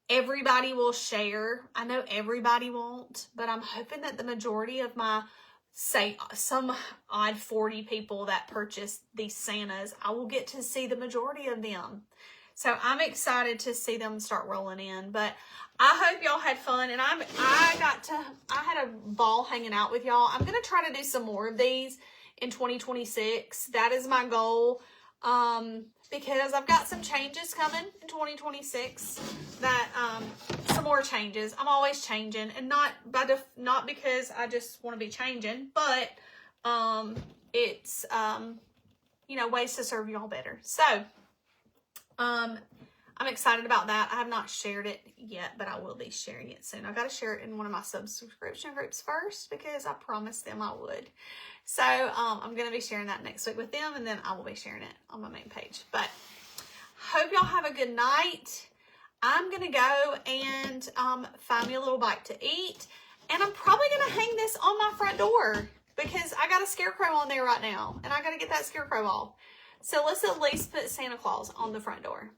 everybody will share. I know everybody won't, but I'm hoping that the majority of my, say, some odd 40 people that purchased these Santas, I will get to see the majority of them. So I'm excited to see them start rolling in. But I hope y'all had fun, and I had a ball hanging out with y'all. I'm gonna try to do some more of these in 2026. That is my goal, because I've got some changes coming in 2026. That some more changes. I'm always changing, and not because I just want to be changing, but it's you know, ways to serve y'all better. So I'm excited about that. I have not shared it yet, but I will be sharing it soon. I've got to share it in one of my subscription groups first because I promised them I would. So I'm going to be sharing that next week with them, and then I will be sharing it on my main page. But hope y'all have a good night. I'm going to go and find me a little bite to eat. And I'm probably going to hang this on my front door because I got a scarecrow on there right now, and I got to get that scarecrow off. So let's at least put Santa Claus on the front door.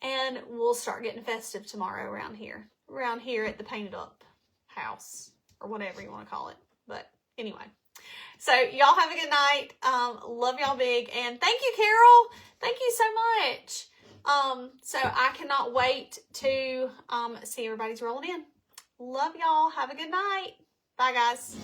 And we'll start getting festive tomorrow around here at the Painted Up house, or whatever you want to call it. But anyway, so y'all have a good night. Love y'all big. And thank you, Carol. Thank you so much. So I cannot wait to see everybody's rolling in. Love y'all. Have a good night. Bye, guys.